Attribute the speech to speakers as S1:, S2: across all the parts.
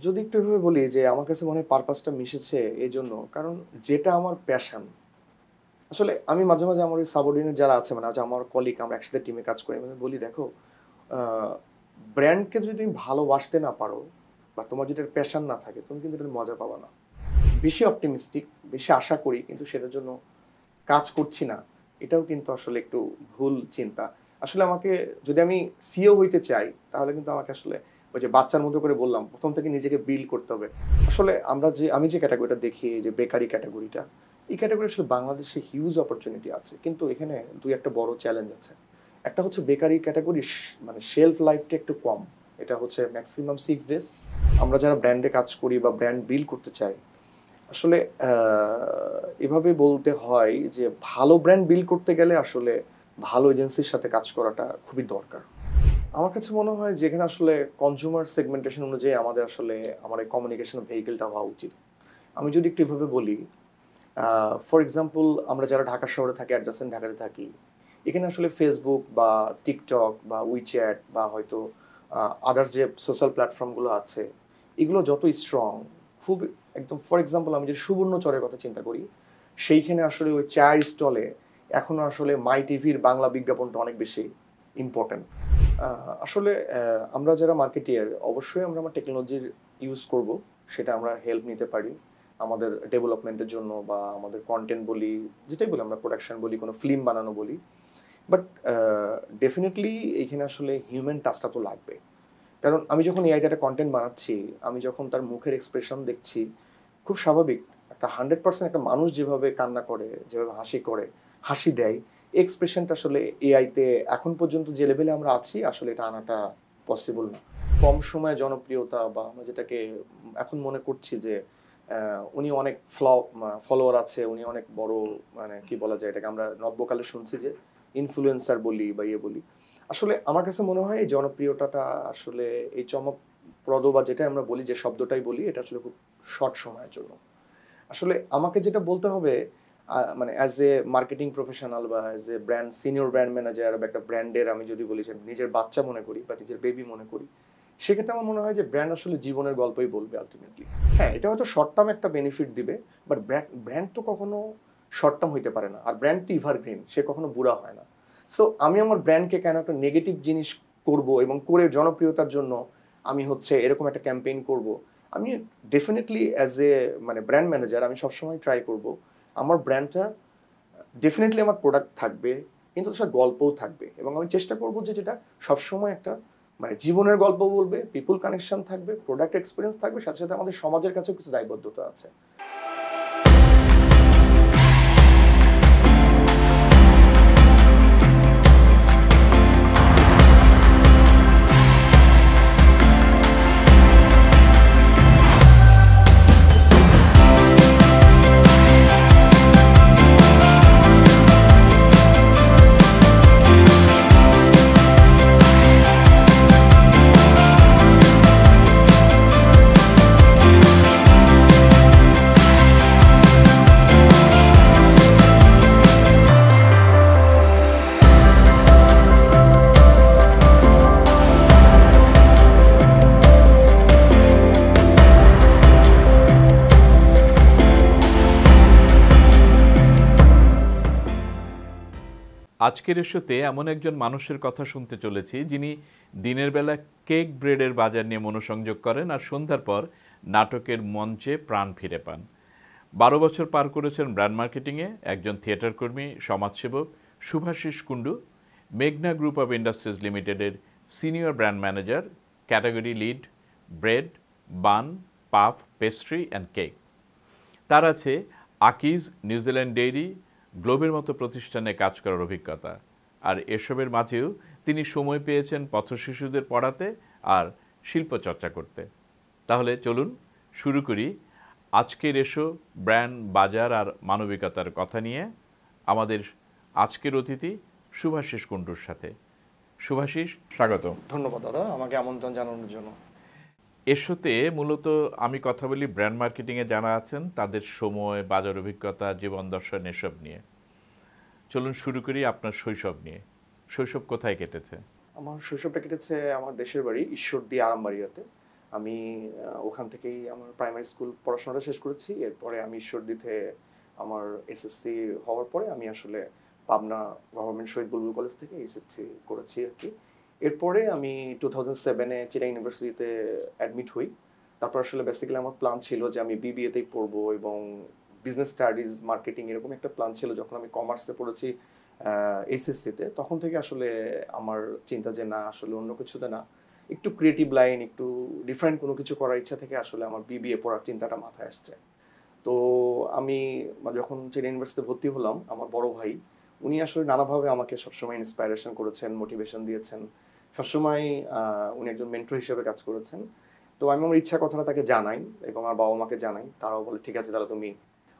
S1: যদি একটু এভাবে বলি যে আমার কাছে মনে হয় পারপাসটা মিশেছে এইজন্য কারণ যেটা আমার প্যাশন আসলে আমি মাঝে, মাঝে আমার ওই সাবঅর্ডিনেট যারা আছে মানে আমার কলিগ আমরা একসাথে টিমে কাজ করি। আমি বলি দেখো আ ব্র্যান্ডকে যদি তুমি ভালোবাসতে না পারো বা তোমার যদি এটার প্যাশন না থাকে তুমি কিন্তু এটাতে মজা পাবা না। বেশি অপটিমিস্টিক, বেশি আশা করি কিন্তু সেটার জন্য কাজ করছি না। এটাও কিন্তু আসলে একটু ভুল চিন্তা। আসলে আমাকে যদি আমি সিইও হইতে চাই তাহলে কিন্তু আমাকে আসলে ওই যে বাচ্চার মতো করে বললাম ১ম থেকে নিজেকে বিল্ড করতে হবে। আসলে আমি যে ক্যাটেগরিটা দেখি যে বেকারি ক্যাটেগরিটা, এই ক্যাটেগরি আসলে বাংলাদেশে হিউজ অপরচুনিটি আছে। কিন্তু এখানে ২ একটা বড় চ্যালেঞ্জ আছে। একটা হচ্ছে বেকারি ক্যাটেগরি মানে শেলফ লাইফটা একটু কম। এটা হচ্ছে ম্যাক্সিমাম 6 ডেজ। আমরা যারা ব্র্যান্ডে কাজ করি বা ব্র্যান্ড বিল্ড করতে চাই আসলে এভাবে বলতে হয় যে ভালো ব্র্যান্ড বিল্ড করতে গেলে আসলে ভালো এজেন্সির সাথে কাজ করাটা খুবই দরকার। আমার কাছে মনে হয় যে এখানে আসলে কনজিউমার সেগমেন্টেশন অনুযায়ী আমাদের আসলে আমার এই কমিউনিকেশন ভেহিকলটা হওয়া উচিত। আমি যদি একটু এভাবে বলি ফর এক্সাম্পল আমরা যারা ঢাকা শহরে থাকি অ্যাডজাসেন্ট ঢাকাতে থাকি এখানে আসলে ফেসবুক বা টিকটক বা উইচ্যাট বা হয়তো আদার্স যে সোশ্যাল প্ল্যাটফর্মগুলো আছে এগুলো যত স্ট্রং খুব একদম ফর এক্সাম্পল আমি যদি সুবর্ণচরের কথা চিন্তা করি সেইখানে আসলে ওই চায়ের স্টলে এখনও আসলে মাই টিভির বাংলা বিজ্ঞাপনটা অনেক বেশি ইম্পর্ট্যান্ট। আসলে আমরা যারা মার্কেটিয়ার অবশ্যই আমরা আমার টেকনোলজির ইউজ করব, সেটা আমরা হেল্প নিতে পারি আমাদের ডেভেলপমেন্টের জন্য বা আমাদের কন্টেন্ট বলি যেটাই বলি আমরা প্রোডাকশন বলি কোনো ফিল্ম বানানো বলি বাট ডেফিনেটলি এইখানে আসলে হিউম্যান টাচটা তো লাগবে। কারণ আমি যখন এআইতে একটা কন্টেন্ট বানাচ্ছি আমি যখন তার মুখের এক্সপ্রেশন দেখছি খুব স্বাভাবিক একটা 100% একটা মানুষ যেভাবে কান্না করে যেভাবে হাসি করে হাসি দেয় এক্সপ্রেশনটা আসলে এআইতে এখন পর্যন্ত যে লেভেলে আমরা আছি আসলে এটা আনাটা পসিবল না। কম সময়ে জনপ্রিয়তা বা আমরা যেটাকে এখন মনে করছি যে উনি অনেক ফলোয়ার আছে উনি অনেক বড় মানে কি বলা যায় এটাকে আমরা নব্যকালে শুনছি যে ইনফ্লুয়েন্সার বলি বা ইয়ে বলি। আসলে আমার কাছে মনে হয় এই জনপ্রিয়তাটা আসলে এই চমকপ্রদ বা যেটা আমরা বলি যে শব্দটাই বলি এটা আসলে খুব শর্ট সময়ের জন্য। আসলে আমাকে যেটা বলতে হবে মানে অ্যাজ এ মার্কেটিং প্রফেশনাল বা as a brand senior brand manager বা একটা ব্র্যান্ডের আমি যদি বলি যে নিজের বাচ্চা মনে করি বা নিজের বেবি মনে করি সেক্ষেত্রে আমার মনে হয় যে ব্র্যান্ড আসলে জীবনের গল্পই বলবে আলটিমেটলি। হ্যাঁ এটা হয়তো শর্ট টার্ম একটা বেনিফিট দিবে বাট ব্র্যান্ড তো কখনো শর্ট টার্ম হইতে পারে না আর ব্র্যান্ড তো এভারগ্রিন সে কখনো বুড়া হয় না। সো আমি আমার ব্র্যান্ডকে কেন একটা নেগেটিভ জিনিস করব এবং করে জনপ্রিয়তার জন্য আমি হচ্ছে এরকম একটা ক্যাম্পেইন করব। আমি ডেফিনেটলি অ্যাজ এ মানে ব্র্যান্ড ম্যানেজার আমি সবসময় ট্রাই করব আমার ব্র্যান্ডটা ডেফিনেটলি আমার প্রোডাক্ট থাকবে কিন্তু তার গল্পও থাকবে এবং আমি চেষ্টা করব যে যেটা সবসময় একটা মানে জীবনের গল্প বলবে পিপুল কানেকশন থাকবে প্রোডাক্ট এক্সপিরিয়েন্স থাকবে সাথে সাথে আমাদের সমাজের কাছেও কিছু দায়বদ্ধতা আছে।
S2: আজকের ইস্যুতে এমন একজন মানুষের কথা শুনতে চলেছি যিনি দিনের বেলা কেক ব্রেডের বাজার নিয়ে মনোসংযোগ করেন আর সন্ধ্যার পর নাটকের মঞ্চে প্রাণ ফিরে পান। ১২ বছর পার করেছেন ব্র্যান্ড মার্কেটিংয়ে, একজন থিয়েটার কর্মী, সমাজসেবক শুভাশিস কুণ্ডু, মেঘনা গ্রুপ অব ইন্ডাস্ট্রিজ লিমিটেডের senior brand manager, category lead, bread, bun, puff, pastry and cake. তার আছে আকিজ, নিউজিল্যান্ড ডেইরি, গ্লোবের মতো প্রতিষ্ঠানে কাজ করার অভিজ্ঞতা। আর এসবের মাঝেও তিনি সময় পেয়েছেন পথশিশুদের পড়াতে আর শিল্পচর্চা করতে। তাহলে চলুন শুরু করি আজকের এসো ব্র্যান্ড, বাজার আর মানবিকতার কথা নিয়ে আমাদের আজকের অতিথি শুভাশিস কুণ্ডুর সাথে। শুভাশিস, স্বাগত।
S1: ধন্যবাদ দাদা আমাকে আমন্ত্রণ জানানোর জন্য।
S2: এসোতে মূলত আমি কথা বলি ব্র্যান্ড মার্কেটিংয়ে যারা আছেন তাদের সময়, বাজার অভিজ্ঞতা, জীবন দর্শন এসব নিয়ে। চলুন শুরু করি আপনার শৈশব নিয়ে। শৈশব কোথায় কেটেছে?
S1: আমার শৈশবটা কেটেছে আমার দেশের বাড়ি ঈশ্বরদী আরামবাড়িয়াতে। আমি ওখান থেকেই আমার প্রাইমারি স্কুল পড়াশোনাটা শেষ করেছি। এরপরে আমি ঈশ্বরদীতে আমার এসএসসি হওয়ার পরে আমি আসলে পাবনা গভর্নমেন্ট শহীদ বুলবুল কলেজ থেকে এসএসসি করেছি আর কি। এরপরে আমি 2007-এ চিটাং ইউনিভার্সিটিতে অ্যাডমিট হই। তারপর আসলে বেসিক্যালি আমার প্ল্যান ছিল যে আমি বিবিএতেই পড়বো এবং বিজনেস স্টাডিজ মার্কেটিং এরকম একটা প্ল্যান ছিল। যখন আমি কমার্সে পড়েছি এসএসসিতে, তখন থেকে আসলে আমার চিন্তা যে না, আসলে অন্য কিছুতে না, একটু ক্রিয়েটিভ লাইন, একটু ডিফারেন্ট কোনো কিছু করার ইচ্ছা থেকে আসলে আমার বিবিএ পড়ার চিন্তাটা মাথায় আসছে। তো আমি যখন চিটাং ইউনিভার্সিটিতে ভর্তি হলাম, আমার বড় ভাই উনি আসলে নানাভাবে আমাকে সবসময় ইন্সপাইরেশন করেছেন, মোটিভেশন দিয়েছেন, সবসময় উনি একজন মেন্টর হিসেবে কাজ করেছেন। তো আমি আমার ইচ্ছার কথাটা তাকে জানাই এবং আমার বাবা মাকে জানাই। তারাও বলে ঠিক আছে, তাহলে তুমি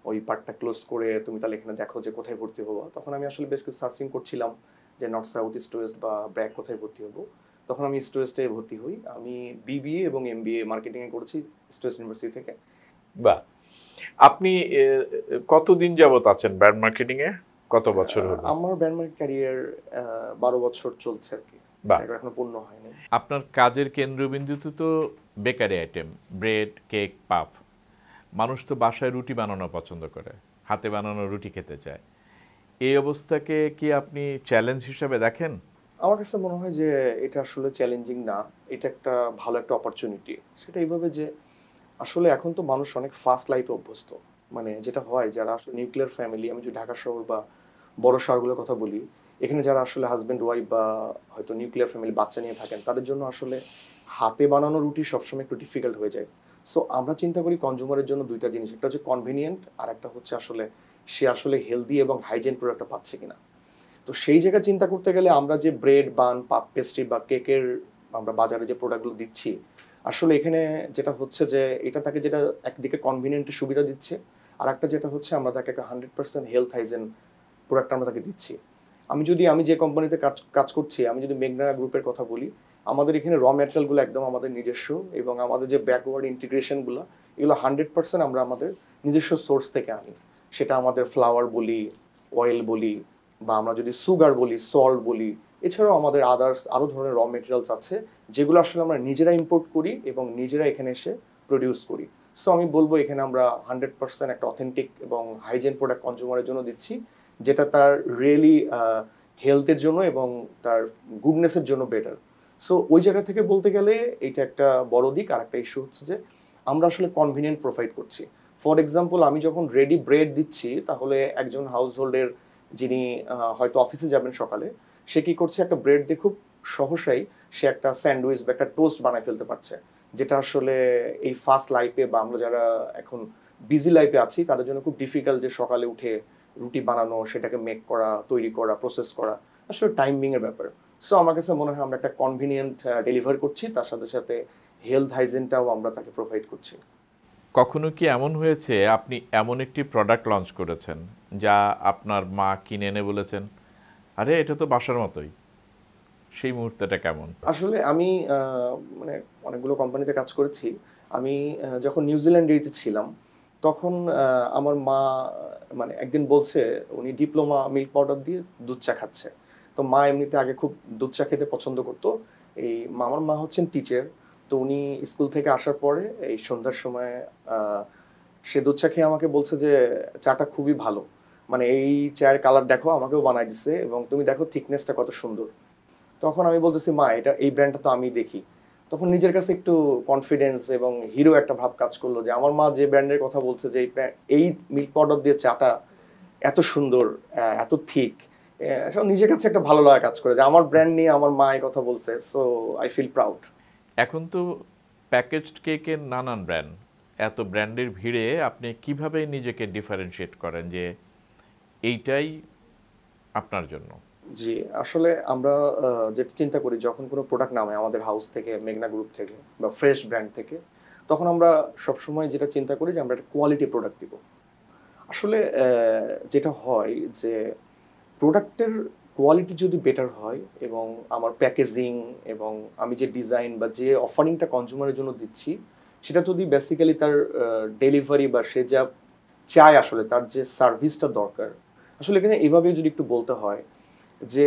S1: ওই পার্টটা ক্লোজ করে তুমি তাহলে এখানে দেখো যে কোথায় ভর্তি হবো। তখন আমি আসলে বেশ কিছু সার্চিং করছিলাম যে নর্থ সাউথ, ইস্ট ওয়েস্ট বা ব্র্যাক কোথায় ভর্তি হবো। তখন আমি ইস্ট ওয়েস্টে ভর্তি হই। আমি বিবিএ এবং এমবিএ মার্কেটিংয়ে করেছি ইস্ট ওয়েস্ট ইউনিভার্সিটি থেকে।
S3: বাহ, আপনি কতদিন যাবত আছেন ব্র্যান্ড মার্কেটিং এ? কত বছর হলো?
S1: আমার ব্র্যান্ড মার্কেট ক্যারিয়ার 12 বছর চলছে আর কি, এখনো পূর্ণ হয়নি।
S2: আপনার কাজের কেন্দ্রবিন্দুতে তো bakery item, bread, cake, puff. মানুষ তো বাসায় রুটি বানানো পছন্দ করে, হাতে বানানো রুটি খেতে চায়। এই অবস্থাকে কি আপনি চ্যালেঞ্জ হিসেবে দেখেন?
S1: আমার কাছে মনে হয় যে এটা আসলে চ্যালেঞ্জিং না, এটা একটা ভালো একটা অপরচুনিটি। সেটা এইভাবে যে আসলে এখন তো মানুষ অনেক ফাস্ট লাইফে অভ্যস্ত। মানে যেটা হয়, যারা আসলে নিউক্লিয়ার ফ্যামিলি, আমি যদি ঢাকা শহর বা বড় শহরগুলোর কথা বলি, এখানে যারা আসলে হাজব্যান্ড ওয়াইফ বা হয়তো নিউক্লিয়ার ফ্যামিলি বাচ্চা নিয়ে থাকেন, তাদের জন্য আসলে হাতে বানানো রুটি সবসময় একটু ডিফিকাল্ট হয়ে যায়। সো আমরা চিন্তা করি কনজিউমারের জন্য দুইটা জিনিস, একটা হচ্ছে কনভিনিয়েন্ট, আর একটা হচ্ছে আসলে সে আসলে হেলদি এবং হাইজেন প্রোডাক্টটা পাচ্ছে কিনা। তো সেই জায়গায় চিন্তা করতে গেলে আমরা যে ব্রেড, বান, পাপ পেস্ট্রি বা কেকের আমরা বাজারে যে প্রোডাক্টগুলো দিচ্ছি, আসলে এখানে যেটা হচ্ছে যে এটা তাকে যেটা একদিকে কনভিনিয়েন্টের সুবিধা দিচ্ছে, আর একটা যেটা হচ্ছে আমরা তাকে একটা 100% হেলথ হাইজেন প্রোডাক্ট আমরা তাকে দিচ্ছি। আমি যে কোম্পানিতে কাজ করছি, আমি যদি মেঘনা গ্রুপের কথা বলি, আমাদের এখানে র ম্যাটেরিয়ালগুলো একদম আমাদের নিজস্ব, এবং আমাদের যে ব্যাকওয়ার্ড ইন্টিগ্রেশনগুলো, এগুলো 100% আমরা আমাদের নিজস্ব সোর্স থেকে আনি। সেটা আমাদের ফ্লাওয়ার বলি, অয়েল বলি, বা আমরা যদি সুগার বলি, সল্ট বলি, এছাড়াও আমাদের আদার্স আরও ধরনের র মেটেরিয়ালস আছে যেগুলো আসলে আমরা নিজেরা ইম্পোর্ট করি এবং নিজেরা এখানে এসে প্রডিউস করি। সো আমি বলবো এখানে আমরা 100% একটা অথেন্টিক এবং হাইজেন প্রোডাক্ট কনজিউমারের জন্য দিচ্ছি, যেটা তার রিয়েলি হেলথের জন্য এবং তার গুডনেসের জন্য বেটার। সো ওই জায়গা থেকে বলতে গেলে এটা একটা বড় দিক। আর একটা ইস্যু হচ্ছে যে আমরা আসলে কনভিনিয়েন্ট প্রোভাইড করছি। ফর এক্সাম্পল, আমি যখন রেডি ব্রেড দিচ্ছি, তাহলে একজন হাউস হোল্ডের যিনি হয়তো অফিসে যাবেন সকালে, সে কী করছে, একটা ব্রেড দিয়ে খুব সহসাই সে একটা স্যান্ডউইচ বা একটা টোস্ট বানায় ফেলতে পারছে, যেটা আসলে এই ফাস্ট লাইফে বা আমরা যারা এখন বিজি লাইফে আছি তাদের জন্য খুব ডিফিকাল্ট, যে সকালে উঠে রুটি বানানো, সেটাকে মেক করা, তৈরি করা, প্রসেস করা, আসলে টাইমিংয়ের ব্যাপার। সো আমার কাছে মনে হয় আমরা একটা কনভিনিয়েন্ট ডেলিভার করছি, তার সাথে সাথে হেলথ হাইজেনটাও আমরা তাকে প্রোভাইড করছি।
S2: কখনো কি এমন হয়েছে আপনি এমন একটি প্রোডাক্ট লঞ্চ করেছেন যা আপনার মা কিনে এনে বলেছেন, আরে এটা তো বাসার মতোই? সেই মুহূর্তটা কেমন?
S1: আসলে আমি মানে অনেকগুলো কোম্পানিতে কাজ করেছি। আমি যখন নিউজিল্যান্ডে ছিলাম, তখন আমার মা মানে একদিন বলছে উনি ডিপ্লোমা মিল্ক পাউডার দিয়ে দুধ চা খাচ্ছে। তো মা এমনিতে আগে খুব দুধ চা খেতে পছন্দ করতো। আমার মা হচ্ছেন টিচার। তো উনি স্কুল থেকে আসার পরে এই সন্ধ্যার সময় সে দুধ চা খেয়ে আমাকে বলছে যে চাটা খুবই ভালো, মানে এই চায়ের কালার দেখো, আমাকেও বানাই দিচ্ছে, এবং তুমি দেখো থিকনেসটা কত সুন্দর। তখন আমি বলতেছি, মা এটা এই ব্র্যান্ডটা তো আমি দেখি। তখন নিজের কাছে একটু কনফিডেন্স এবং হিরো একটা ভাব কাজ করলো, যে আমার মা যে ব্র্যান্ডের কথা বলছে, যে এই মিল্ক পাউডার দিয়ে চাটা এত সুন্দর, এত থিক, নিজের কাছে একটা ভালো লাগা কাজ করে যে আমার ব্র্যান্ড নিয়ে আমার মা এই কথা বলছে। So I feel proud.
S2: এখন তো প্যাকেজড কেকের নানান ব্র্যান্ড, এত ব্র্যান্ডের ভিড়ে আপনি কিভাবে নিজেকে ডিফারেন্সিয়েট করেন যে এইটাই আপনার জন্য?
S1: জি, আসলে আমরা যেটা চিন্তা করি, যখন কোনো প্রোডাক্ট নামে আমাদের হাউস থেকে, মেঘনা গ্রুপ থেকে বা ফ্রেশ ব্র্যান্ড থেকে, তখন আমরা সবসময় যেটা চিন্তা করি যে আমরা একটা কোয়ালিটি প্রোডাক্ট দিব। আসলে যেটা হয় যে প্রোডাক্টের কোয়ালিটি যদি বেটার হয় এবং আমার প্যাকেজিং এবং আমি যে ডিজাইন বা যে অফারিংটা কনজিউমারের জন্য দিচ্ছি, সেটা যদি বেসিক্যালি তার ডেলিভারি বা সে যা চায়, আসলে তার যে সার্ভিসটা দরকার, আসলে এখানে এভাবে যদি একটু বলতে হয় যে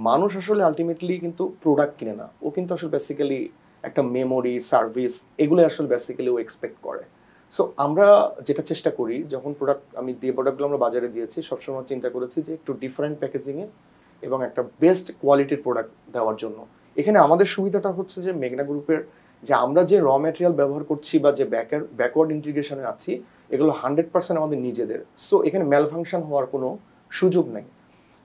S1: মানুষ আসলে আলটিমেটলি কিন্তু প্রোডাক্ট কিনে না, ও কিন্তু আসলে বেসিক্যালি একটা মেমোরি সার্ভিস, এগুলো আসলে বেসিক্যালি ও এক্সপেক্ট করে। সো আমরা যেটা চেষ্টা করি, যখন প্রোডাক্ট আমি দিয়ে প্রোডাক্টগুলো আমরা বাজারে দিয়েছি, সবসময় চিন্তা করেছি যে একটু ডিফারেন্ট প্যাকেজিংয়ে এবং একটা বেস্ট কোয়ালিটির প্রোডাক্ট দেওয়ার জন্য। এখানে আমাদের সুবিধাটা হচ্ছে যে মেঘনা গ্রুপের যে আমরা যে র ম্যাটেরিয়াল ব্যবহার করছি বা যে ব্যাকওয়ার্ড ইন্টিগ্রেশনে আছি, এগুলো 100% আমাদের নিজেদের। সো এখানে ম্যালফাংশন হওয়ার কোনো সুযোগ নেই।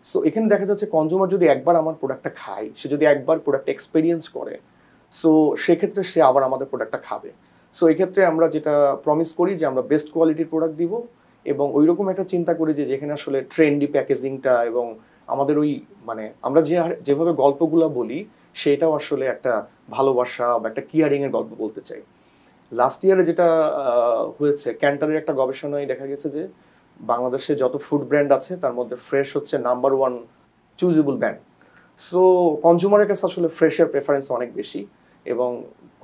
S1: সো এখানে দেখা যাচ্ছে কনজিউমার যদি একবার আমার প্রোডাক্টটা খায়, সে যদি একবার প্রোডাক্ট এক্সপিরিয়েন্স করে, সো সেক্ষেত্রে সে আবার আমাদের প্রোডাক্টটা খাবে। সো এই ক্ষেত্রে আমরা যেটা প্রমিস করি যে আমরা বেস্ট কোয়ালিটির প্রোডাক্ট দিব, এবং ওই রকম একটা চিন্তা করি যে যেখানে আসলে ট্রেন্ডি প্যাকেজিংটা এবং আমাদের ওই মানে আমরা যেভাবে গল্পগুলো বলি সেটাও আসলে একটা ভালোবাসা বা একটা কেয়ারিংয়ের গল্প বলতে চাই। লাস্ট ইয়ারে যেটা হয়েছে, ক্যান্টারের একটা গবেষণায় দেখা গেছে যে বাংলাদেশে যত ফুড ব্র্যান্ড আছে তার মধ্যে ফ্রেশ হচ্ছে নাম্বার 1 চুজেবল ব্র্যান্ড। সো কনজিউমারের কাছে আসলে ফ্রেশের প্রেফারেন্স অনেক বেশি, এবং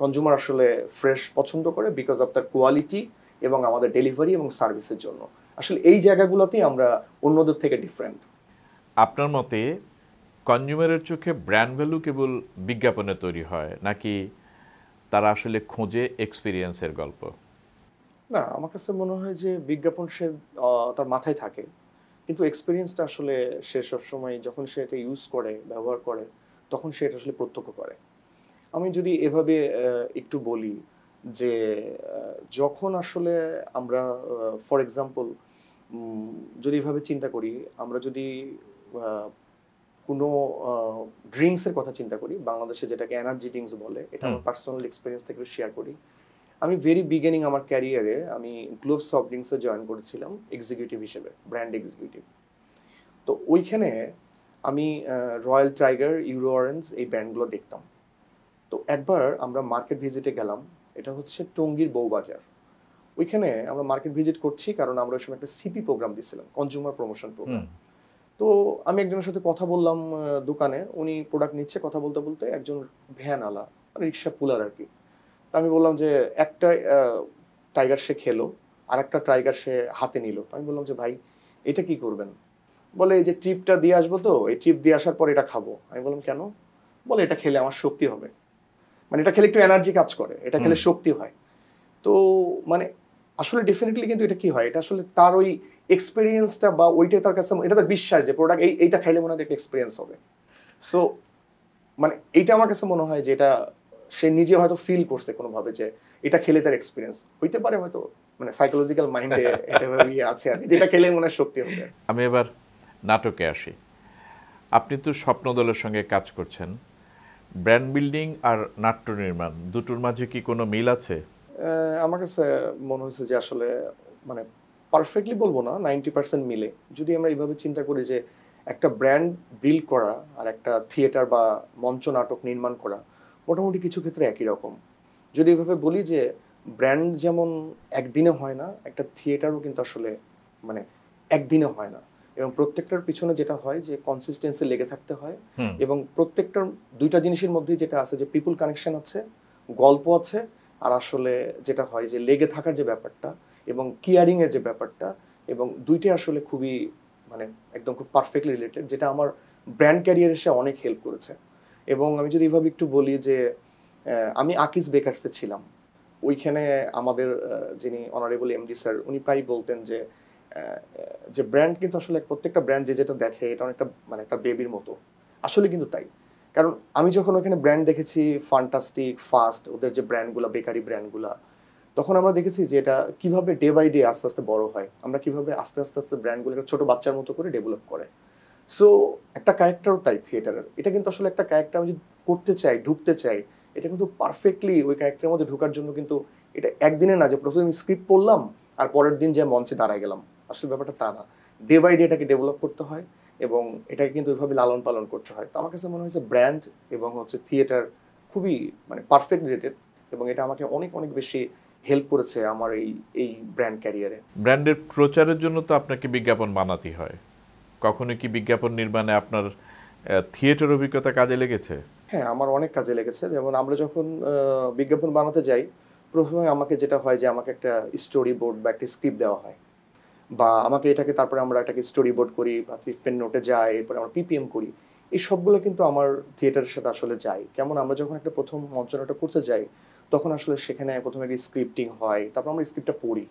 S1: কনজিউমার আসলে ফ্রেশ পছন্দ করে বিকজ অফ তার কোয়ালিটি এবং আমাদের ডেলিভারি এবং সার্ভিসের জন্য। আসলে এই জায়গাগুলোতেই আমরা অন্যদের থেকে ডিফারেন্ট।
S2: আপনার মতে কনজিউমারের চোখে ব্র্যান্ড ভ্যালু কেবল বিজ্ঞাপনে তৈরি হয়, নাকি তারা আসলে খোঁজে এক্সপিরিয়েন্সের গল্প?
S1: না, আমার কাছে মনে হয় যে বিজ্ঞাপন সে তার মাথায় থাকে, কিন্তু এক্সপিরিয়েন্সটা আসলে সে সবসময় যখন সে এটা ইউজ করে, ব্যবহার করে, তখন সে এটা আসলে প্রত্যক্ষ করে। আমি যদি এভাবে একটু বলি যে যখন আসলে আমরা ফর এক্সাম্পল যদি এভাবে চিন্তা করি, আমরা যদি আহ, কোনো ড্রিঙ্কসের কথা চিন্তা করি, বাংলাদেশে যেটাকে এনার্জি ড্রিঙ্কস বলে, এটা আমার পার্সোনাল এক্সপিরিয়েন্স থেকে শেয়ার করি। আমি ভেরি বিগিনিং আমার ক্যারিয়ারে আমি গ্লোব সফট ড্রিঙ্কসে জয়েন করেছিলাম এক্সিকিউটিভ হিসেবে, ব্র্যান্ড এক্সিকিউটিভ। তো ওইখানে আমি রয়্যাল টাইগার, ইউরো অরেঞ্জ এই ব্র্যান্ডগুলো দেখতাম। তো একবার আমরা মার্কেট ভিজিটে গেলাম, এটা হচ্ছে টঙ্গীর বউবাজার। ওইখানে আমরা মার্কেট ভিজিট করছি কারণ আমরা ওই সময় একটা সিপি প্রোগ্রাম দিয়েছিলাম, কনজিউমার প্রমোশন প্রোগ্রাম। তো আমি একজনের সাথে কথা বললাম দোকানে, উনি প্রোডাক্ট নিচ্ছে, কথা বলতে বলতে একজন ভ্যান আলা, রিক্সা পুলার আর কি। তা আমি বললাম যে একটা টাইগার সে খেলো, আর একটা টাইগার সে হাতে নিল। আমি বললাম যে ভাই এটা কি করবেন? বলে এই যে ট্রিপটা দিয়ে আসবো, তো এই ট্রিপ দিয়ে আসার পর এটা খাবো। আমি বললাম কেন? বলে এটা খেলে আমার শক্তি হবে, মানে এটা খেলে একটু এনার্জি কাজ করে, এটা খেলে শক্তি হয়। তো মানে আসলে ডেফিনেটলি কিন্তু এটা কি হয়, এটা আসলে তার ওই এক্সপিরিয়েন্সটা বা ওইটাই তার কাছে, এটা তার বিশ্বাস যে প্রোডাক্ট এইটা খাইলে মনে হয় একটা এক্সপিরিয়েন্স হবে। সো মানে এইটা আমার কাছে মনে হয় যে এটা সে নিজে হয়তো ফিল করছে কোনোভাবে যে এটা খেলে তার এক্সপিরিয়েন্স হইতে পারে, হয়তো মানে সাইকোলজিক্যাল মাইন্ডে এটা আছে আর কি, যেটা খেলে মনে হয় শক্তি হবে।
S2: আমি এবার নাটকে আসি। আপনি তো স্বপ্নদলের সঙ্গে কাজ করছেন। ব্র্যান্ড বিল্ডিং আর নাট্য নির্মাণ দুটোর মাঝে কি কোনো মিল আছে?
S1: আমার কাছে মনে হয়েছে যে আসলে মানে পারফেক্টলি বলবো না, 90% মিলে। যদি আমরা এইভাবে চিন্তা করি যে একটা ব্র্যান্ড বিল্ড করা আর একটা থিয়েটার বা মঞ্চ নাটক নির্মাণ করা মোটামুটি কিছু ক্ষেত্রে একই রকম। যদি এভাবে বলি যে ব্র্যান্ড যেমন একদিনে হয় না, একটা থিয়েটারও কিন্তু আসলে মানে একদিনে হয় না, এবং প্রত্যেকটার পিছনে যেটা হয় যে কনসিস্টেন্সি লেগে থাকতে হয়, এবং প্রত্যেকটার দুইটা জিনিসের মধ্যে যেটা আছে যে পিপুল কানেকশন আছে, গল্প আছে, আর আসলে যেটা হয় যে লেগে থাকার যে ব্যাপারটা এবং কেয়ারিংয়ের যে ব্যাপারটা, এবং দুইটাই আসলে খুবই মানে একদম খুব পারফেক্টলি রিলেটেড, যেটা আমার ব্র্যান্ড ক্যারিয়ারে এসে অনেক হেল্প করেছে। এবং আমি যদি এভাবে একটু বলি যে আমি আকিজ বেকার্সে ছিলাম, ওইখানে আমাদের যিনি অনারেবল এমডি স্যার, উনি প্রায় বলতেন যে যে ব্র্যান্ড কিন্তু আসলে প্রত্যেকটা ব্র্যান্ড যে যেটা দেখে এটা অনেকটা মানে একটা বেবির মতো। আসলে কিন্তু তাই, কারণ আমি যখন ওখানে ব্র্যান্ড দেখেছি ফান্টাস্টিক, ফাস্ট, ওদের যে ব্র্যান্ডগুলো, বেকারি ব্র্যান্ডগুলো, তখন আমরা দেখেছি যে এটা কিভাবে ডে বাই ডে আস্তে আস্তে বড় হয়, আমরা কিভাবে আস্তে আস্তে আস্তে ব্র্যান্ডগুলো ছোট বাচ্চার মতো করে ডেভেলপ করে। সো একটা ক্যারেক্টারও তাই থিয়েটারের, এটা কিন্তু আসলে একটা ক্যারেক্টার আমি যদি করতে চাই, ঢুকতে চাই, এটা কিন্তু পারফেক্টলি ওই ক্যারেক্টারের মধ্যে ঢোকার জন্য কিন্তু এটা একদিনে না যে প্রথমে স্ক্রিপ্ট পড়লাম আর পরের দিন যে মঞ্চে দাঁড়ায় গেলাম, আসলে ব্যাপারটা তা না। ডে বাই ডে এটাকে ডেভেলপ করতে হয় এবং এটাকে কিন্তু ওইভাবে লালন পালন করতে হয়। তো আমার কাছে মনে হয়েছে ব্র্যান্ড এবং হচ্ছে থিয়েটার খুবই মানে পারফেক্ট রিলেটেড, এবং এটা আমাকে অনেক অনেক বেশি হেল্প করেছে আমার এই এই ব্র্যান্ড ক্যারিয়ারে।
S2: ব্র্যান্ডের প্রচারের জন্য তো আপনাকে বিজ্ঞাপন বানাতে হয়। কখনো কি বিজ্ঞাপন নির্মাণে আপনার থিয়েটার অভিজ্ঞতা কাজে লেগেছে?
S1: হ্যাঁ, আমার অনেক কাজে লেগেছে। যেমন আমরা যখন বিজ্ঞাপন বানাতে যাই, প্রথমে আমাকে যেটা হয় যে আমাকে একটা স্টোরি বোর্ড বা একটা স্ক্রিপ্ট দেওয়া হয়, বা আমাকে এটাকে তারপরে আমরা এটাকে স্টোরি বোর্ড করি বা ট্রিটমেন্ট নোটে যাই, এরপরে আমরা পিপিএম করি। এই সবগুলো কিন্তু আমার থিয়েটারের সাথে আসলে যায়। কেমন আমরা যখন একটা প্রথম মঞ্চনাটক করতে যাই, তখন আসলে সেখানে প্রথমে স্ক্রিপ্টিং হয়, তারপর আমরা স্ক্রিপ্টটা পড়ি।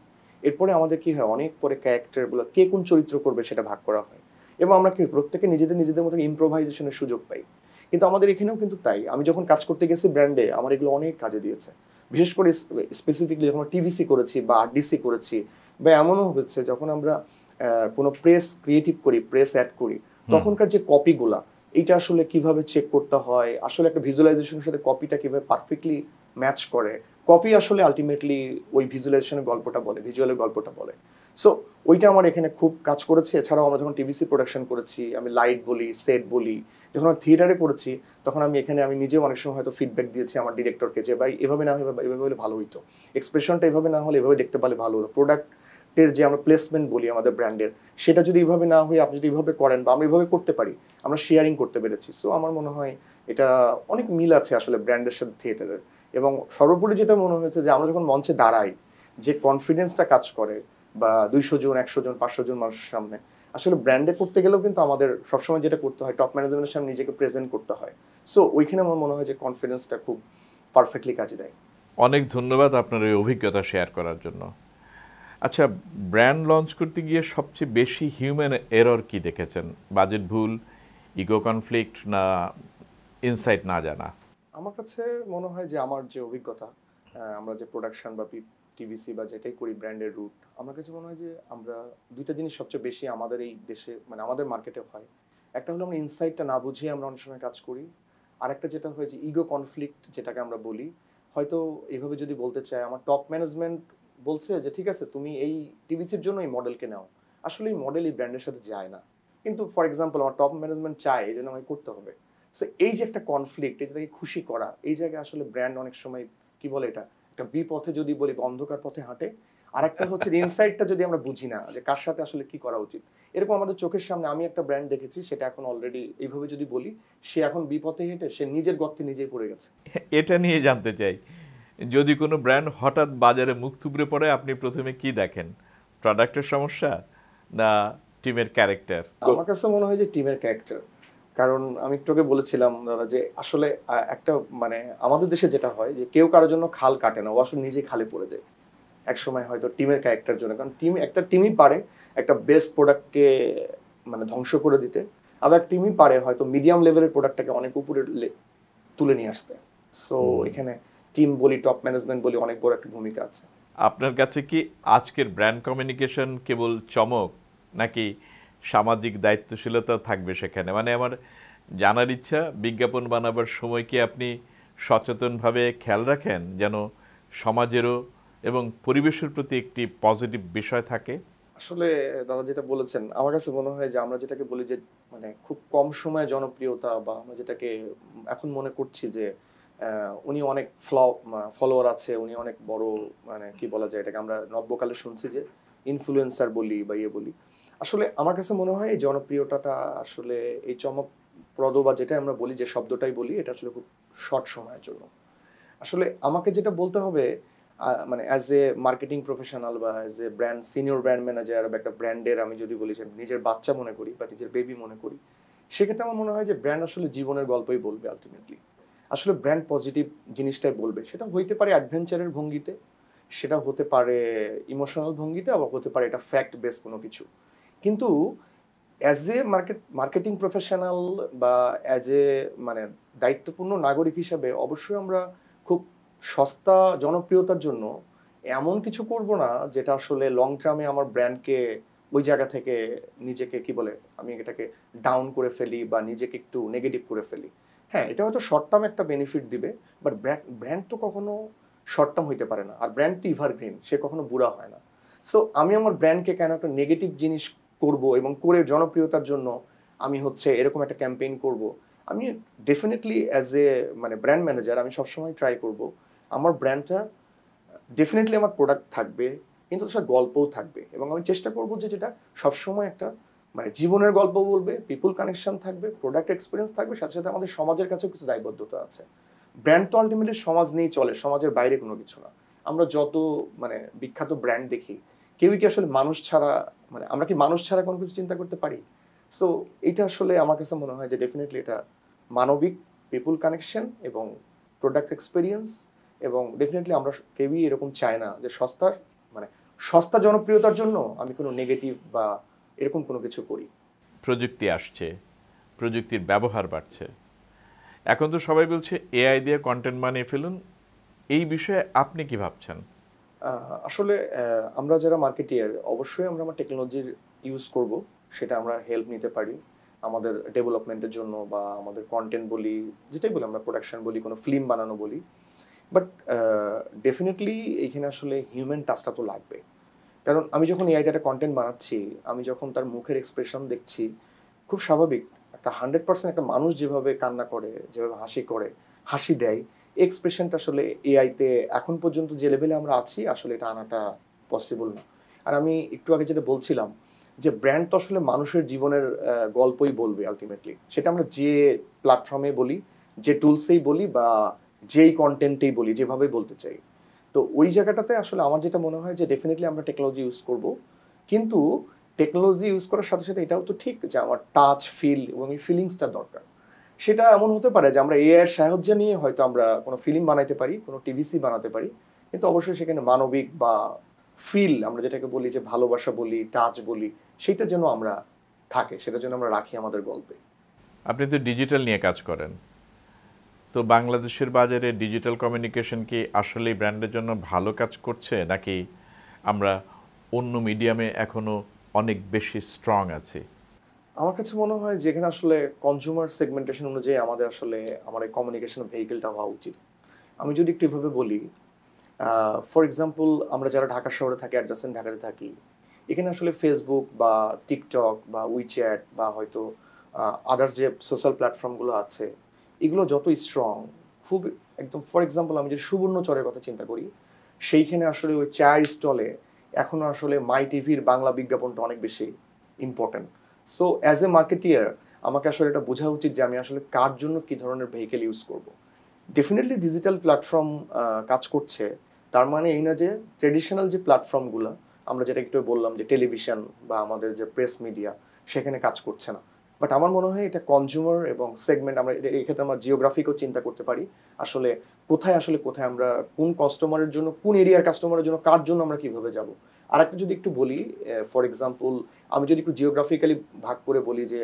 S1: এরপরে আমাদের কি হয়, অনেক পরে ক্যারেক্টারগুলো কে কোন চরিত্র করবে সেটা ভাগ করা হয়, এবং আমরা কি প্রত্যেকে নিজেদের মতো ইম্প্রোভাইজেশনের সুযোগ পাই। কিন্তু আমাদের এখানেও কিন্তু তাই, আমি যখন কাজ করতে গেছি ব্র্যান্ডে, আমার এগুলো অনেক কাজে দিয়েছে। বিশেষ করে স্পেসিফিকলি যখন টিভিসি করেছি বা আরডিসি করেছি, বা এমনও হচ্ছে যখন আমরা কোনো প্রেস ক্রিয়েটিভ করি, প্রেস অ্যাড করি, তখনকার যে কপিগুলা, এইটা আসলে কিভাবে চেক করতে হয়, আসলে একটা ভিজুয়ালাইজেশনের সাথে কপিটা কিভাবে পারফেক্টলি ম্যাচ করে, কপি আসলে আলটিমেটলি ওই ভিজুয়ালাইজেশনের গল্পটা বলে, ভিজুয়ালের গল্পটা বলে। সো ওইটা আমার এখানে খুব কাজ করেছে। এছাড়াও আমরা যখন টিভিসি প্রোডাকশন করেছি, আমি লাইট বলি, সেট বলি, যখন আমি থিয়েটারে করেছি, তখন আমি এখানে আমি নিজেও অনেক সময় হয়তো ফিডব্যাক দিয়েছি আমার ডিরেক্টরকে যে ভাই এভাবে না হলে এভাবে হলে ভালো হইতো, এক্সপ্রেশনটা এভাবে না হলে এভাবে দেখতে পারলে ভালো হতো, প্রোডাক্টের যে আমরা প্লেসমেন্ট বলি আমাদের ব্র্যান্ডের, সেটা যদি এইভাবে না হয়ে আপনি যদি এইভাবে করেন বা আমরা এইভাবে করতে পারি, আমরা শেয়ারিং করতে পেরেছি। সো আমার মনে হয় এটা অনেক মিল আছে আসলে ব্র্যান্ডের সাথে থিয়েটারের। এবং সর্বোপরি যেটা মনে হয়েছে যে আমরা যখন মঞ্চে দাঁড়াই, যে কনফিডেন্সটা কাজ করে, বা 200 জন 100 জন 500 জন মানুষের সামনে, আসলে ব্র্যান্ডে করতে গেলেও কিন্তু আমাদের সবসময় যেটা করতে হয়, টপ ম্যানেজমেন্টের সামনে নিজেকে প্রেজেন্ট করতে হয়। সো ওইখানে আমার মনে হয় যে কনফিডেন্সটা খুব পারফেক্টলি কাজে দেয়।
S2: অনেক ধন্যবাদ আপনার এই অভিজ্ঞতা শেয়ার করার জন্য। আচ্ছা, ব্র্যান্ড লঞ্চ করতে গিয়ে সবচেয়ে বেশি হিউম্যান এরর কি দেখেছেন? বাজেট ভুল, ইগো কনফ্লিক্ট, না ইনসাইট না জানা?
S1: আমার কাছে মনে হয় যে আমার যে অভিজ্ঞতা, আমরা যে প্রোডাকশন বা টিভিসি বা যেটাই করি ব্র্যান্ডের রুট, আমার কাছে মনে হয় যে আমরা দুইটা জিনিস সবচেয়ে বেশি আমাদের এই দেশে মানে আমাদের মার্কেটে হয়। একটা হলো আমরা ইনসাইটটা না বুঝিয়ে আমরা অনেক সময় কাজ করি। আরেকটা যেটা হয় যে ইগো কনফ্লিক্ট, যেটাকে আমরা বলি, হয়তো এইভাবে যদি বলতে চাই, আমার টপ ম্যানেজমেন্ট বলছে যে ঠিক আছে তুমি এই টিভিসির জন্য এই মডেলকে নাও, আসলে এই মডেল এই ব্র্যান্ডের সাথে যায় না, কিন্তু ফর এক্সাম্পল আমার টপ ম্যানেজমেন্ট চায়, এই জন্য আমাকে করতে হবে। সো এই যে একটা কনফ্লিক্ট, এই যেটাকে খুশি করা, এই জায়গায় আসলে ব্র্যান্ড অনেক সময় কি বলে এটা একটা বিপথে যদি বলি বা অন্ধকার পথে হাঁটে। আর একটা হচ্ছে ইনসাইটটা যদি আমরা বুঝি না যে কার সাথে আসলে কি করা উচিত। এরকম আমাদের চোখের সামনে আমি একটা ব্র্যান্ড দেখেছি, সেটা এখন অলরেডি এইভাবে যদি বলি, সে এখন বিপথে হেঁটে সে নিজের গর্তে নিজেই পড়ে গেছে।
S2: এটা নিয়ে জানতে চাই, যদি কোনো ব্র্যান্ড হঠাৎ বাজারে মুখ থুবড়ে পড়ে, আপনি প্রথমে কি দেখেন? প্রোডাক্টের সমস্যা, না টিমের ক্যারেক্টার?
S1: আমার কাছে মনে হয় যে টিমের ক্যারেক্টার। কারণ আমি একটু আগে বলেছিলাম দাদা যে আসলে একটা মানে আমাদের দেশে যেটা হয় যে কেউ কারোর জন্য খাল কাটে না, ও আসলে নিজেই খালে পড়ে যায় এক সময় হয়তো টিমের ক্যারেক্টার জন্য। কারণ একটা টিমই পারে একটা বেস্ট প্রোডাক্টকে মানে ধ্বংস করে দিতে, আবার টিমই পারে হয়তো মিডিয়াম লেভেলের প্রোডাক্টটাকে অনেক উপরে তুলে নিয়ে আসতে। সো এখানে টিম বলি, টপ ম্যানেজমেন্ট বলি, অনেক বড় একটা ভূমিকা আছে।
S2: আপনার কাছে কি আজকের ব্র্যান্ড কমিউনিকেশন কেবল চমক, নাকি সামাজিক দায়িত্বশীলতা থাকবে সেখানে? মানে আমার জানার ইচ্ছা, বিজ্ঞাপন বানাবার সময় কি আপনি সচেতনভাবে খেয়াল রাখেন যেন সমাজেরও এবং পরিবেশের প্রতি একটি পজিটিভ বিষয় থাকে?
S1: আসলে দাদা যেটা বলেছেন, আমার কাছে মনে হয় যে আমরা যেটাকে বলি যে মানে খুব কম সময়ে জনপ্রিয়তা, বা আমরা যেটাকে এখন মনে করছি যে উনি অনেক ফলোয়ার আছে, উনি অনেক বড়, মানে কি বলা যায় এটাকে, আমরা নব্যকালে শুনছি যে ইনফ্লুয়েন্সার বলি বা ইয়ে বলি। আসলে আমার কাছে মনে হয় এই জনপ্রিয়তাটা আসলে এই চমকপ্রদ বা যেটা আমরা বলি, যে শব্দটাই বলি, এটা আসলে খুব শর্ট সময়ের জন্য। আসলে আমাকে যেটা বলতে হবে, মানে অ্যাজ এ মার্কেটিং প্রফেশনাল বা as a brand senior brand manager বা একটা ব্র্যান্ডের, আমি যদি বলি যে নিজের বাচ্চা মনে করি বা নিজের বেবি মনে করি, সেক্ষেত্রে আমার মনে হয় যে ব্র্যান্ড আসলে জীবনের গল্পই বলবে আলটিমেটলি। আসলে ব্র্যান্ড পজিটিভ জিনিসটাই বলবে। সেটা হইতে পারে অ্যাডভেঞ্চারের ভঙ্গিতে, সেটা হতে পারে ইমোশনাল ভঙ্গিতে, আবার হতে পারে এটা ফ্যাক্ট বেস কোনো কিছু। কিন্তু অ্যাজ এ মার্কেটিং প্রফেশনাল বা অ্যাজ এ মানে দায়িত্বপূর্ণ নাগরিক হিসাবে অবশ্যই আমরা খুব সস্তা জনপ্রিয়তার জন্য এমন কিছু করব না যেটা আসলে লং টার্মে আমার ব্র্যান্ডকে ওই জায়গা থেকে নিজেকে কি বলে আমি এটাকে ডাউন করে ফেলি বা নিজেকে একটু নেগেটিভ করে ফেলি। হ্যাঁ, এটা হয়তো শর্ট টার্ম একটা বেনিফিট দিবে, বাট ব্র্যান্ড তো কখনো শর্ট টার্ম হইতে পারে না, আর ব্র্যান্ড তো এভারগ্রিন, সে কখনো বুড়া হয় না। সো আমি আমার ব্র্যান্ডকে কেন একটা নেগেটিভ জিনিস করব, এবং করে জনপ্রিয়তার জন্য আমি হচ্ছে এরকম একটা ক্যাম্পেইন করব। আমি ডেফিনেটলি অ্যাজ এ মানে ব্র্যান্ড ম্যানেজার আমি সবসময় ট্রাই করব আমার ব্র্যান্ডটা ডেফিনেটলি আমার প্রোডাক্ট থাকবে, কিন্তু সেটা গল্পও থাকবে, এবং আমি চেষ্টা করব যে যেটা সবসময় একটা মানে জীবনের গল্প বলবে, পিপুল কানেকশন থাকবে, প্রোডাক্ট এক্সপিরিয়েন্স থাকবে, সাথে সাথে আমাদের সমাজের কাছেও কিছু দায়বদ্ধতা আছে। ব্র্যান্ড তো আলটিমেটলি সমাজ নিয়েই চলে, সমাজের বাইরে কোনো কিছু না। আমরা যত মানে বিখ্যাত ব্র্যান্ড দেখি, কেউই কি আসলে মানুষ ছাড়া, মানে আমরা কি মানুষ ছাড়া কোনো কিছু চিন্তা করতে পারি? সো এটা আসলে আমার কাছে মনে হয় যে ডেফিনেটলি এটা মানবিক, পিপুল কানেকশন এবং প্রোডাক্ট এক্সপিরিয়েন্স, এবং ডেফিনেটলি আমরা কেউই এরকম চাই না যে মানে সস্তা জনপ্রিয়তার জন্য আমি কোনো নেগেটিভ বা এরকম কোনো কিছু করি।
S2: প্রযুক্তি আসছে, প্রযুক্তির ব্যবহার বাড়ছে, এখন তো সবাই বলছে এআই দিয়ে কন্টেন্ট বানিয়ে ফেলুন, এই বিষয়ে আপনি কি ভাবছেন?
S1: আসলে আমরা যারা মার্কেটিয়ার অবশ্যই আমরা আমার টেকনোলজির ইউজ করব, সেটা আমরা হেল্প নিতে পারি আমাদের ডেভেলপমেন্টের জন্য, বা আমাদের কন্টেন্ট বলি, যেটাই বলি আমরা প্রোডাকশন বলি, কোনো ফিল্ম বানানো বলি, বাট ডেফিনেটলি এইখানে আসলে হিউম্যান টাচটা তো লাগবে। কারণ আমি যখন এআইতে একটা কন্টেন্ট বানাচ্ছি, আমি যখন তার মুখের এক্সপ্রেশন দেখছি, খুব স্বাভাবিক একটা 100% একটা মানুষ যেভাবে কান্না করে, যেভাবে হাসি দেয়, এক্সপ্রেশনটা আসলে এআইতে এখন পর্যন্ত যে লেভেলে আমরা আছি আসলে এটা আনাটা পসিবল না। আর আমি একটু আগে যেটা বলছিলাম যে ব্র্যান্ড তো আসলে মানুষের জীবনের গল্পই বলবে আলটিমেটলি, সেটা আমরা যে প্ল্যাটফর্মে বলি, যে টুলসেই বলি, বা যেই কন্টেন্টেই বলি, যেভাবে বলতে চাই। তো ওই জায়গাটাতে আসলে আমার যেটা মনে হয় যে ডেফিনেটলি আমরা টেকনোলজি ইউজ করব, কিন্তু টেকনোলজি ইউজ করার সাথে সাথে এটাও তো ঠিক যে আমার টাচ, ফিল এবং এই ফিলিংসটা দরকার। সেটা এমন হতে পারে যে আমরা এআই এর সাহায্য নিয়ে হয়তো আমরা কোনো ফিল্ম বানাইতে পারি, কোনো টিভিসি বানাতে পারি, কিন্তু অবশ্যই সেখানে মানবিক বা ফিল, আমরা যেটাকে বলি যে ভালোবাসা বলি, টাচ বলি, সেইটা যেন আমরা থাকে, সেটা যেন আমরা রাখি আমাদের গল্পে।
S2: আপনি তো ডিজিটাল নিয়ে কাজ করেন, তো বাংলাদেশের বাজারে ডিজিটাল কমিউনিকেশন কি আসলেই ব্র্যান্ডের জন্য ভালো কাজ করছে, নাকি আমরা অন্য মিডিয়ামে এখনো অনেক বেশি স্ট্রং আছি?
S1: আমার কাছে মনে হয় যেখানে আসলে কনজিউমার সেগমেন্টেশন অনুযায়ী আমাদের আসলে আমার এই কমিউনিকেশন ভেহিকেলটা হওয়া উচিত। আমি যদি একটু এভাবে বলি, ফর এক্সাম্পল আমরা যারা ঢাকা শহরে থাকি, অ্যাডজাসেন্ট ঢাকাতে থাকি, এখানে আসলে ফেসবুক বা টিকটক বা উইচ্যাট বা হয়তো আদার্স যে সোশ্যাল প্ল্যাটফর্মগুলো আছে, এগুলো যত স্ট্রং, খুব একদম ফর এক্সাম্পল আমি যদি সুবর্ণচরের কথা চিন্তা করি, সেইখানে আসলে ওই চায়ের স্টলে এখনও আসলে মাই টিভির বাংলা বিজ্ঞাপনটা অনেক বেশি important. So as a marketeer আমাকে আসলে এটা বোঝা উচিত যে আমি আসলে কার জন্য কী ধরনের ভেহিকেল ইউজ করব। ডেফিনেটলি ডিজিটাল প্ল্যাটফর্ম কাজ করছে, তার মানে এই না যে ট্রেডিশনাল যে প্ল্যাটফর্মগুলো আমরা যেটা একটু বললাম যে টেলিভিশন বা আমাদের যে প্রেস মিডিয়া, সেখানে কাজ করছে না। বাট আমার মনে হয় এটা কনজিউমার এবং সেগমেন্ট, আমরা এই ক্ষেত্রে আমরা জিওগ্রাফিকও চিন্তা করতে পারি, আসলে কোথায় আমরা কোন কাস্টমারের জন্য, কোন এরিয়ার কাস্টমারের জন্য, কার জন্য আমরা কীভাবে যাব। আর একটা যদি একটু বলি, ফর এক্সাম্পল আমি যদি একটু জিওগ্রাফিক্যালি ভাগ করে বলি যে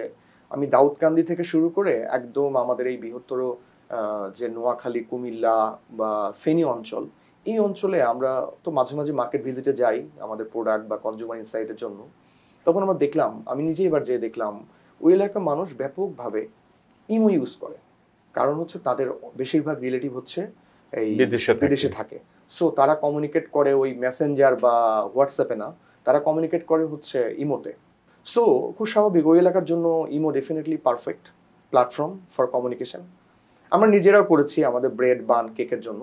S1: আমি দাউদকান্দি থেকে শুরু করে একদম আমাদের এই বৃহত্তর যে নোয়াখালী, কুমিল্লা বা ফেনী অঞ্চল, এই অঞ্চলে আমরা তো মাঝে মাঝে মার্কেট ভিজিটে যাই আমাদের প্রোডাক্ট বা কনজিউমার ইনসাইটের জন্য। তখন আমরা দেখলাম, আমি নিজেই এবার যেয়ে দেখলাম, ওই এলাকার মানুষ ব্যাপকভাবে ইমো ইউজ করে। কারণ হচ্ছে তাদের বেশিরভাগ রিলেটিভ হচ্ছে এই বিদেশে থাকে। সো তারা কমিউনিকেট করে ওই মেসেঞ্জার বা হোয়াটসঅ্যাপে না, তারা কমিউনিকেট করে হচ্ছে ইমোতে। সো খুব স্বাভাবিক ওই এলাকার জন্য imo definitely perfect platform for communication. আমরা নিজেরাও করেছি আমাদের ব্রেড, বান, কেকের জন্য।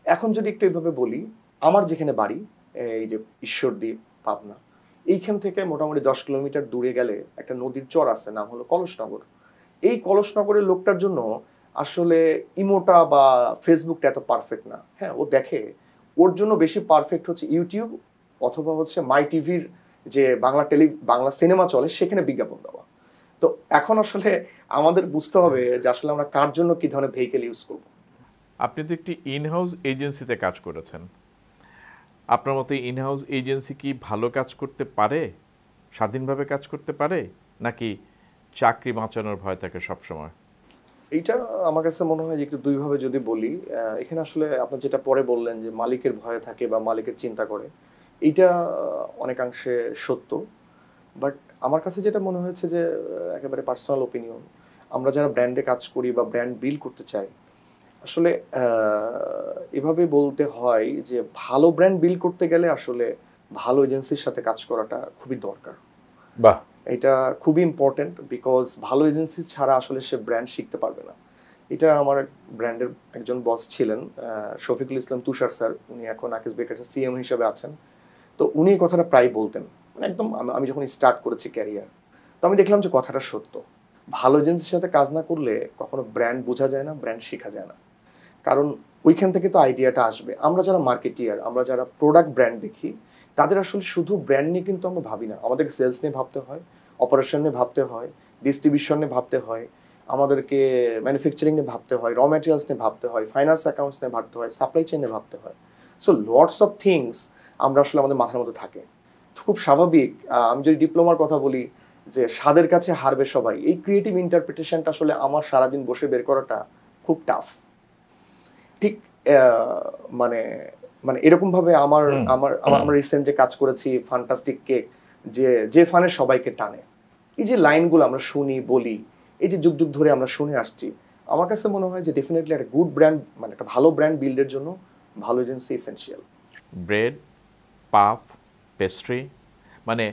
S1: এখন যদি একটু এইভাবে বলি, আমার যেখানে বাড়ি, এই যে ঈশ্বরদীপ, পাবনা, এইখান থেকে মোটামুটি 10 কিলোমিটার দূরে গেলে একটা নদীর চর আছে, নাম হলো কলসনগর। এই কলসনগরের লোকটার জন্য আসলে ইমোটা বা ফেসবুকটা এত পারফেক্ট না। হ্যাঁ, ও দেখে, ওর জন্য বেশি পারফেক্ট হচ্ছে ইউটিউব অথবা হচ্ছে মাই টিভির যে বাংলা সিনেমা চলে, সেখানে বিজ্ঞাপন দেওয়া। তো এখন আসলে আমাদের বুঝতে হবে যে আসলে আমরা কার জন্য কী ধরনের ভেহিকেল ইউজ করব।
S2: আপনি তো একটি ইনহাউস এজেন্সিতে কাজ করেছেন, আপনার মতে ইনহাউস এজেন্সি কি ভালো কাজ করতে পারে, স্বাধীনভাবে কাজ করতে পারে, নাকি চাকরি বাঁচানোর ভয় থাকে সবসময়?
S1: এইটা আমার কাছে মনে হয় যে একটু দুইভাবে যদি বলি, এখানে আসলে আপনি যেটা পরে বললেন যে মালিকের ভয়ে থাকে বা মালিকের চিন্তা করে, এইটা অনেকাংশে সত্য। বাট আমার কাছে যেটা মনে হয়েছে যে একেবারে পার্সোনাল ওপিনিয়ন, আমরা যারা ব্র্যান্ডে কাজ করি বা ব্র্যান্ড বিল্ড করতে চাই, আসলে এভাবে বলতে হয় যে ভালো ব্র্যান্ড বিল্ড করতে গেলে আসলে ভালো এজেন্সির সাথে কাজ করাটা খুবই দরকার।
S3: বাহ,
S1: এটা খুবই ইম্পর্টেন্ট, বিকজ ভালো এজেন্সি ছাড়া আসলে সে ব্র্যান্ড শিখতে পারবে না। এটা আমার ব্র্যান্ডের একজন বস ছিলেন, শফিকুল ইসলাম তুষার স্যার, উনি এখন আকিস বেকার্সের সিএম হিসেবে আছেন। তো উনি এই কথাটা প্রায় বলতেন, মানে একদম আমি যখন স্টার্ট করেছি ক্যারিয়ার, তো আমি দেখলাম যে কথাটা সত্য। ভালো এজেন্সির সাথে কাজ না করলে কখনো ব্র্যান্ড বোঝা যায় না, ব্র্যান্ড শেখা যায় না। কারণ ওইখান থেকে তো আইডিয়াটা আসবে। আমরা যারা মার্কেটিয়ার, আমরা যারা প্রোডাক্ট ব্র্যান্ড দেখি, তাদের আসলে শুধু ব্র্যান্ড নিয়ে কিন্তু আমরা ভাবি না, আমাদেরকে সেলস নিয়ে ভাবতে হয়, অপারেশন নিয়ে ভাবতে হয়, ডিস্ট্রিবিউশন নিয়ে ভাবতে হয়, আমাদেরকে ম্যানুফ্যাকচারিং নিয়ে ভাবতে হয়, র ম্যাটেরিয়ালস নিয়ে ভাবতে হয়, ফাইন্যান্স অ্যাকাউন্টস নিয়ে ভাবতে হয়, সাপ্লাই চেইন নিয়ে ভাবতে হয়। সো লটস অফ থিংস আমরা আসলে আমাদের মাথার মধ্যে থাকে। খুব স্বাভাবিক। আমি যদি ডিপ্লোমার কথা বলি যে স্বাদের কাছে হারবে সবাই, এই ক্রিয়েটিভ ইন্টারপ্রিটেশনটা আসলে আমার সারাদিন বসে বের করাটা খুব টাফ। ঠিক মানে মানে এরকমভাবে আমার আমার আমরা রিসেন্ট যে কাজ করেছি ফান্টাস্টিক কেক, যে ফানে সবাইকে টানে, এই যে লাইনগুলো আমরা শুনি বলি, এই যে যুগ যুগ ধরে আমরা শুনে আসছি, আমার কাছে মনে হয় যে ডেফিনেটলি একটা গুড ব্র্যান্ড, মানে একটা ভালো ব্র্যান্ড বিল্ডের জন্য ভালো agency essential.
S2: Bread, puff, pastry, মানে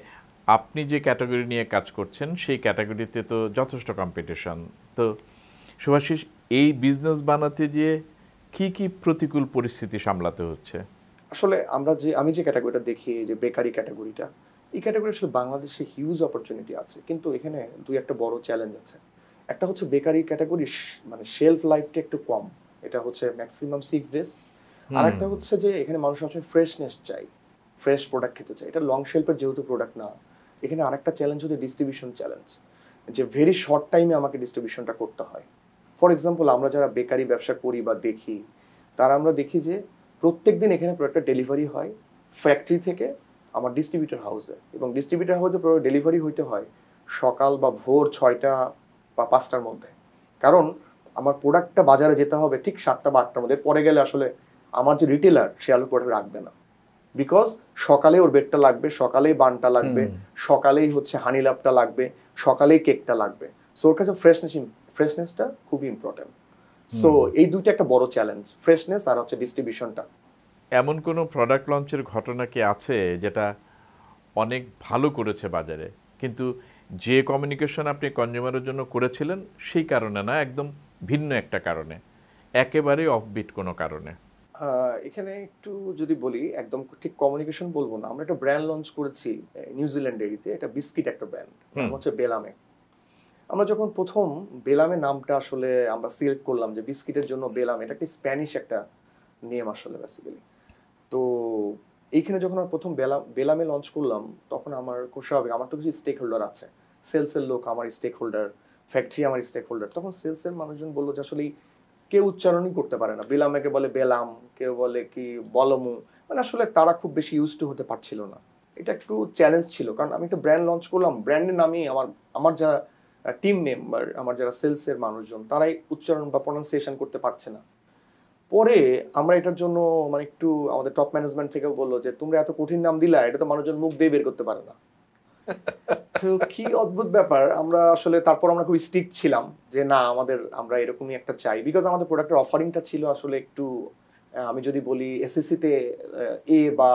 S2: আপনি যে ক্যাটাগরি নিয়ে কাজ করছেন সেই ক্যাটাগরিতে তো যথেষ্ট কম্পিটিশন। তো শুভাশিস, এই বিজনেস বানাতে গিয়ে কি কি প্রতিকূল পরিস্থিতি সামলাতে হচ্ছে?
S1: আসলে আমি যে ক্যাটাগরিটা দেখি, এই যে বেকারি ক্যাটাগরিটা, এই ক্যাটাগরি আসলে বাংলাদেশে হিউজ অপরচুনিটি আছে, কিন্তু এখানে দুই একটা বড় চ্যালেঞ্জ আছে। একটা হচ্ছে বেকারি ক্যাটাগরি মানে শেলফ লাইফটা একটু কম, এটা হচ্ছে ম্যাক্সিমাম 6 days। আর একটা হচ্ছে যে এখানে মানুষ আসলে ফ্রেশনেস চাই, ফ্রেশ প্রোডাক্ট খেতে চাই। এটা লং শেলফের যেহেতু প্রোডাক্ট না, এখানে আরেকটা চ্যালেঞ্জ হচ্ছে ডিস্ট্রিবিউশন চ্যালেঞ্জ, যে ভেরি শর্ট টাইমে আমাকে ডিস্ট্রিবিউশনটা করতে হয়। ফর এক্সাম্পল, আমরা যারা বেকারি ব্যবসা করি বা দেখি, তারা আমরা দেখি যে প্রত্যেক দিন এখানে প্রোডাক্টটা ডেলিভারি হয় ফ্যাক্টরি থেকে আমার ডিস্ট্রিবিউটর হাউসে, এবং ডিস্ট্রিবিউটর হাউসে প্রোডাক্ট ডেলিভারি হইতে হয় সকাল বা ভোর 6টা বা 5টার মধ্যে। কারণ আমার প্রোডাক্টটা বাজারে যেতে হবে ঠিক 7টা বা 8টার মধ্যে, পরে গেলে আসলে আমার যে রিটেলার সে আলু প্রোডাক্ট রাখবে না, বিকজ সকালে ওর বেডটা লাগবে, সকালেই বানটা লাগবে, সকালেই হচ্ছে হানি লাভটা লাগবে, সকালেই কেকটা লাগবে। সো ওর কাছে ফ্রেশনেসটা খুবই ইম্পর্টেন্ট। সো এই দুইটা একটা বড় চ্যালেঞ্জ, ফ্রেশনেস আর হচ্ছে ডিস্ট্রিবিউশনটা।
S2: এমন কোনো প্রোডাক্ট লঞ্চের ঘটনা কি আছে যেটা অনেক ভালো করেছে বাজারে, কিন্তু যে কমিউনিকেশন আপনি কনজিউমারের জন্য করেছিলেন সেই কারণে না, একদম ভিন্ন একটা কারণে, একেবারে অফবিট কোনো কারণে?
S1: এখানে একটু যদি বলি, একদম ঠিক কমিউনিকেশন বলবো না, আমরা একটা ব্র্যান্ড লঞ্চ করেছি নিউজিল্যান্ড ডেইরিতে, এটা বিস্কিট একটা ব্র্যান্ড, নাম হচ্ছে বেলামে। আমরা যখন প্রথম বেলামে নামটা আসলে আমরা সিলেক্ট করলাম যে বিস্কিটের জন্য বেলাম, এটা একটা স্প্যানিশ একটা নেম আসলে বেসিক্যালি। তো এইখানে যখন আমরা প্রথম বেলামে লঞ্চ করলাম, তখন আমার খুব স্বাভাবিক, আমার তো কিছু স্টেক হোল্ডার আছে, সেলসের লোক আমার স্টেক হোল্ডার, ফ্যাক্টরি আমার স্টেক হোল্ডার। তখন সেলসের মানুষজন বললো যে আসলে কেউ উচ্চারণই করতে পারে না, বেলামেকে বলে বেলাম, কেউ বলে কি বলমু, মানে আসলে তারা খুব বেশি ইউজ টু হতে পারছিল না। এটা একটু চ্যালেঞ্জ ছিল, কারণ আমি একটা ব্র্যান্ড লঞ্চ করলাম, ব্র্যান্ডের নামই আমার যারা টিম মেম্বার, আমার যারা সেলসের মানুষজন, তারাই উচ্চারণ বা প্রনাউন্সিয়েশন করতে পারছে না। পরে আমরা এটার জন্য মানে একটু আমাদের টপ ম্যানেজমেন্ট থেকেও বললো যে তোমরা এত কঠিন নাম দিলা, এটা তো মানুষজন মুখ দিয়ে বের করতে পারে না। তো কি অদ্ভুত ব্যাপার, আমরা আসলে তারপর আমরা খুব স্ট্রিক্ট ছিলাম যে না, আমরা এরকমই একটা চাই, বিকজ আমাদের প্রোডাক্টের অফারিংটা ছিল আসলে একটু, আমি যদি বলি এসএসসিতে এ বা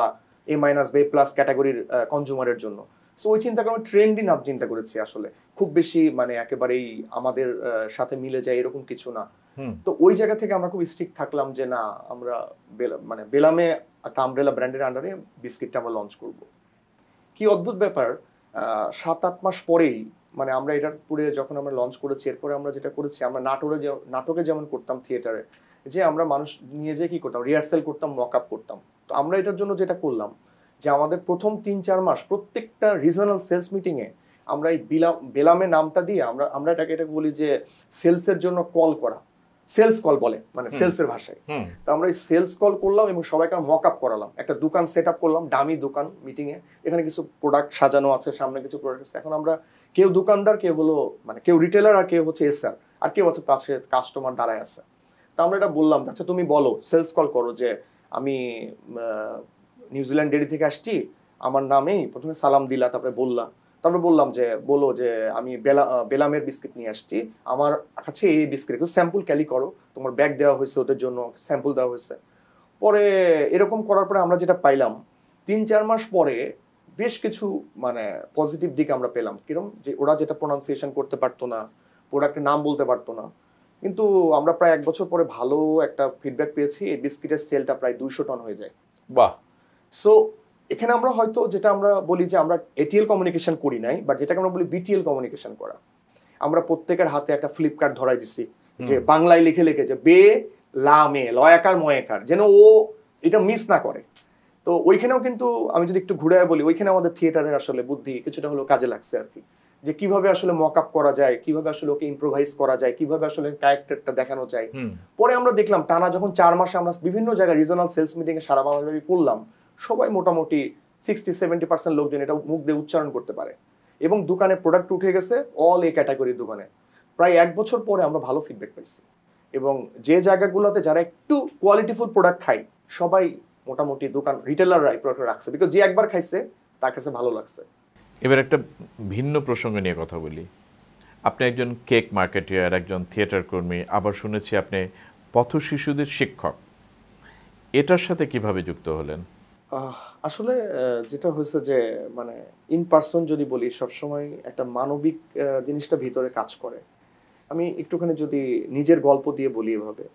S1: এ মাইনাস বা প্লাস ক্যাটাগরির কনজিউমারের জন্য। সো ওই চিন্তা করে ট্রেন্ডি নাম চিন্তা করেছি, আসলে খুব বেশি মানে একেবারেই আমাদের সাথে মিলে যায় এরকম কিছু না। তো ওই জায়গা থেকে আমরা খুব স্ট্রিক্ট থাকলাম যে না, আমরা মানে বেলামে একটা আমব্রেলা ব্র্যান্ডের আন্ডারে বিস্কিটটা আমরা লঞ্চ করব। কি অদ্ভুত ব্যাপার, 7-8 মাস পরেই, মানে আমরা এটার পুরে যখন আমরা লঞ্চ করেছি, এরপরে আমরা যেটা করেছি, আমরা নাটকে যেমন করতাম থিয়েটারে, যে আমরা মানুষ নিয়ে যেয়ে কি করতাম, রিহার্সাল করতাম, মক আপ করতাম। তো আমরা এটার জন্য যেটা করলাম যে আমাদের প্রথম 3-4 মাস প্রত্যেকটা রিজনাল সেলস মিটিংয়ে আমরা এই বেলামে নামটা দিয়ে আমরা এটাকে বলি যে সেলসের জন্য কল করা, সেলস কল বলে, মানে সেলসের ভাষায়। তো আমরা এই সেলস কল করলাম এবং সবাইকে মক আপ করালাম, একটা দোকান সেট আপ করলাম, দামি দোকান মিটিংয়ে, এখানে কিছু প্রোডাক্ট সাজানো আছে, সামনে কিছু প্রোডাক্ট আছে। এখন আমরা কেউ দোকানদার, কেউ হলো মানে কেউ রিটেলার, আর কেউ হচ্ছে এসআর, আর কেউ আছে পাশে কাস্টমার দাঁড়ায় আছে। তা আমরা এটা বললাম, আচ্ছা তুমি বলো, সেলস কল করো যে আমি নিউজিল্যান্ড ডেইরি থেকে আসছি, আমার নামেই প্রথমে সালাম দিলা, তারপরে বললাম যে বলো যে আমি বেলামের বিস্কিট নিয়ে আসছি, আমার কাছে এই বিস্কিট একটু স্যাম্পল ক্যালি করো, তোমার ব্যাগ দেওয়া হয়েছে, ওদের জন্য স্যাম্পল দেওয়া হয়েছে। পরে এরকম করার পরে আমরা যেটা পাইলাম, 3-4 মাস পরে বেশ কিছু মানে পজিটিভ দিক আমরা পেলাম। কিরকম, যে ওরা যেটা প্রোনাউন্সিয়েশন করতে পারতো না, প্রোডাক্টের নাম বলতে পারতো না, কিন্তু আমরা প্রায় 1 বছর পরে ভালো একটা ফিডব্যাক পেয়েছি, এই বিস্কিটের সেলটা প্রায় 200 টন হয়ে যায়।
S2: বাহ।
S1: সো এখানে আমরা হয়তো যেটা আমরা বলি যে আমরা এটিএল কমিউনিকেশন করি নাই, বাট যেটাকে আমরা বলি বিটিএল কমিউনিকেশন করা। আমরা প্রত্যেকের হাতে একটা ফ্লিপকার্ট ধরাই দিছি, যে বাংলায় লিখে যে বে লামে লয়াকার ময়াকার, যেন ও এটা মিস না করে। তো ওইখানেও কিন্তু আমি যদি একটু ঘুরে বলি, ওইখানে আমাদের থিয়েটারের আসলে বুদ্ধি কিছুটা হলো কাজে লাগছে আর কি, যে কিভাবে আসলে মক আপ করা যায়, কিভাবে আসলে ওকে ইম্প্রোভাইজ করা যায়, কিভাবে আসলে ক্যারেক্টারটা দেখানো যায়। পরে আমরা দেখলাম টানা যখন 4 মাসে আমরা বিভিন্ন জায়গায় রিজনাল সেলস মিটিং এ সারা বাংলাদেশে করলাম, সবাই মোটামুটি 60-70% লোকজন এটা মুখ দিয়ে উচ্চারণ করতে পারে এবং দোকানে প্রোডাক্ট উঠে গেছে অল এই ক্যাটাগরির দোকানে। প্রায় 1 বছর পরে আমরা ভালো ফিডব্যাক পাইছি এবং যে জায়গাগুলোতে যারা একটু কোয়ালিটিফুল প্রোডাক্ট খায় সবাই মোটামুটি দোকান রিটেলাররা এই প্রোডাক্ট রাখছে, বিকজ যে একবার খাইছে তার কাছে ভালো লাগছে।
S2: এবার একটা ভিন্ন প্রসঙ্গ নিয়ে কথা বলি। আপনি একজন কেক মার্কেটিয়ার, একজন থিয়েটার কর্মী, আবার শুনেছি আপনি পথ শিশুদের শিক্ষক। এটার সাথে কিভাবে যুক্ত হলেন?
S1: আসলে যেটা হয়েছে যে মানে ইন পার্সন যদি বলি, সবসময় একটা মানবিক জিনিসটা ভিতরে কাজ করে। আমি একটুখানি যদি নিজের গল্প দিয়ে বলি এভাবে,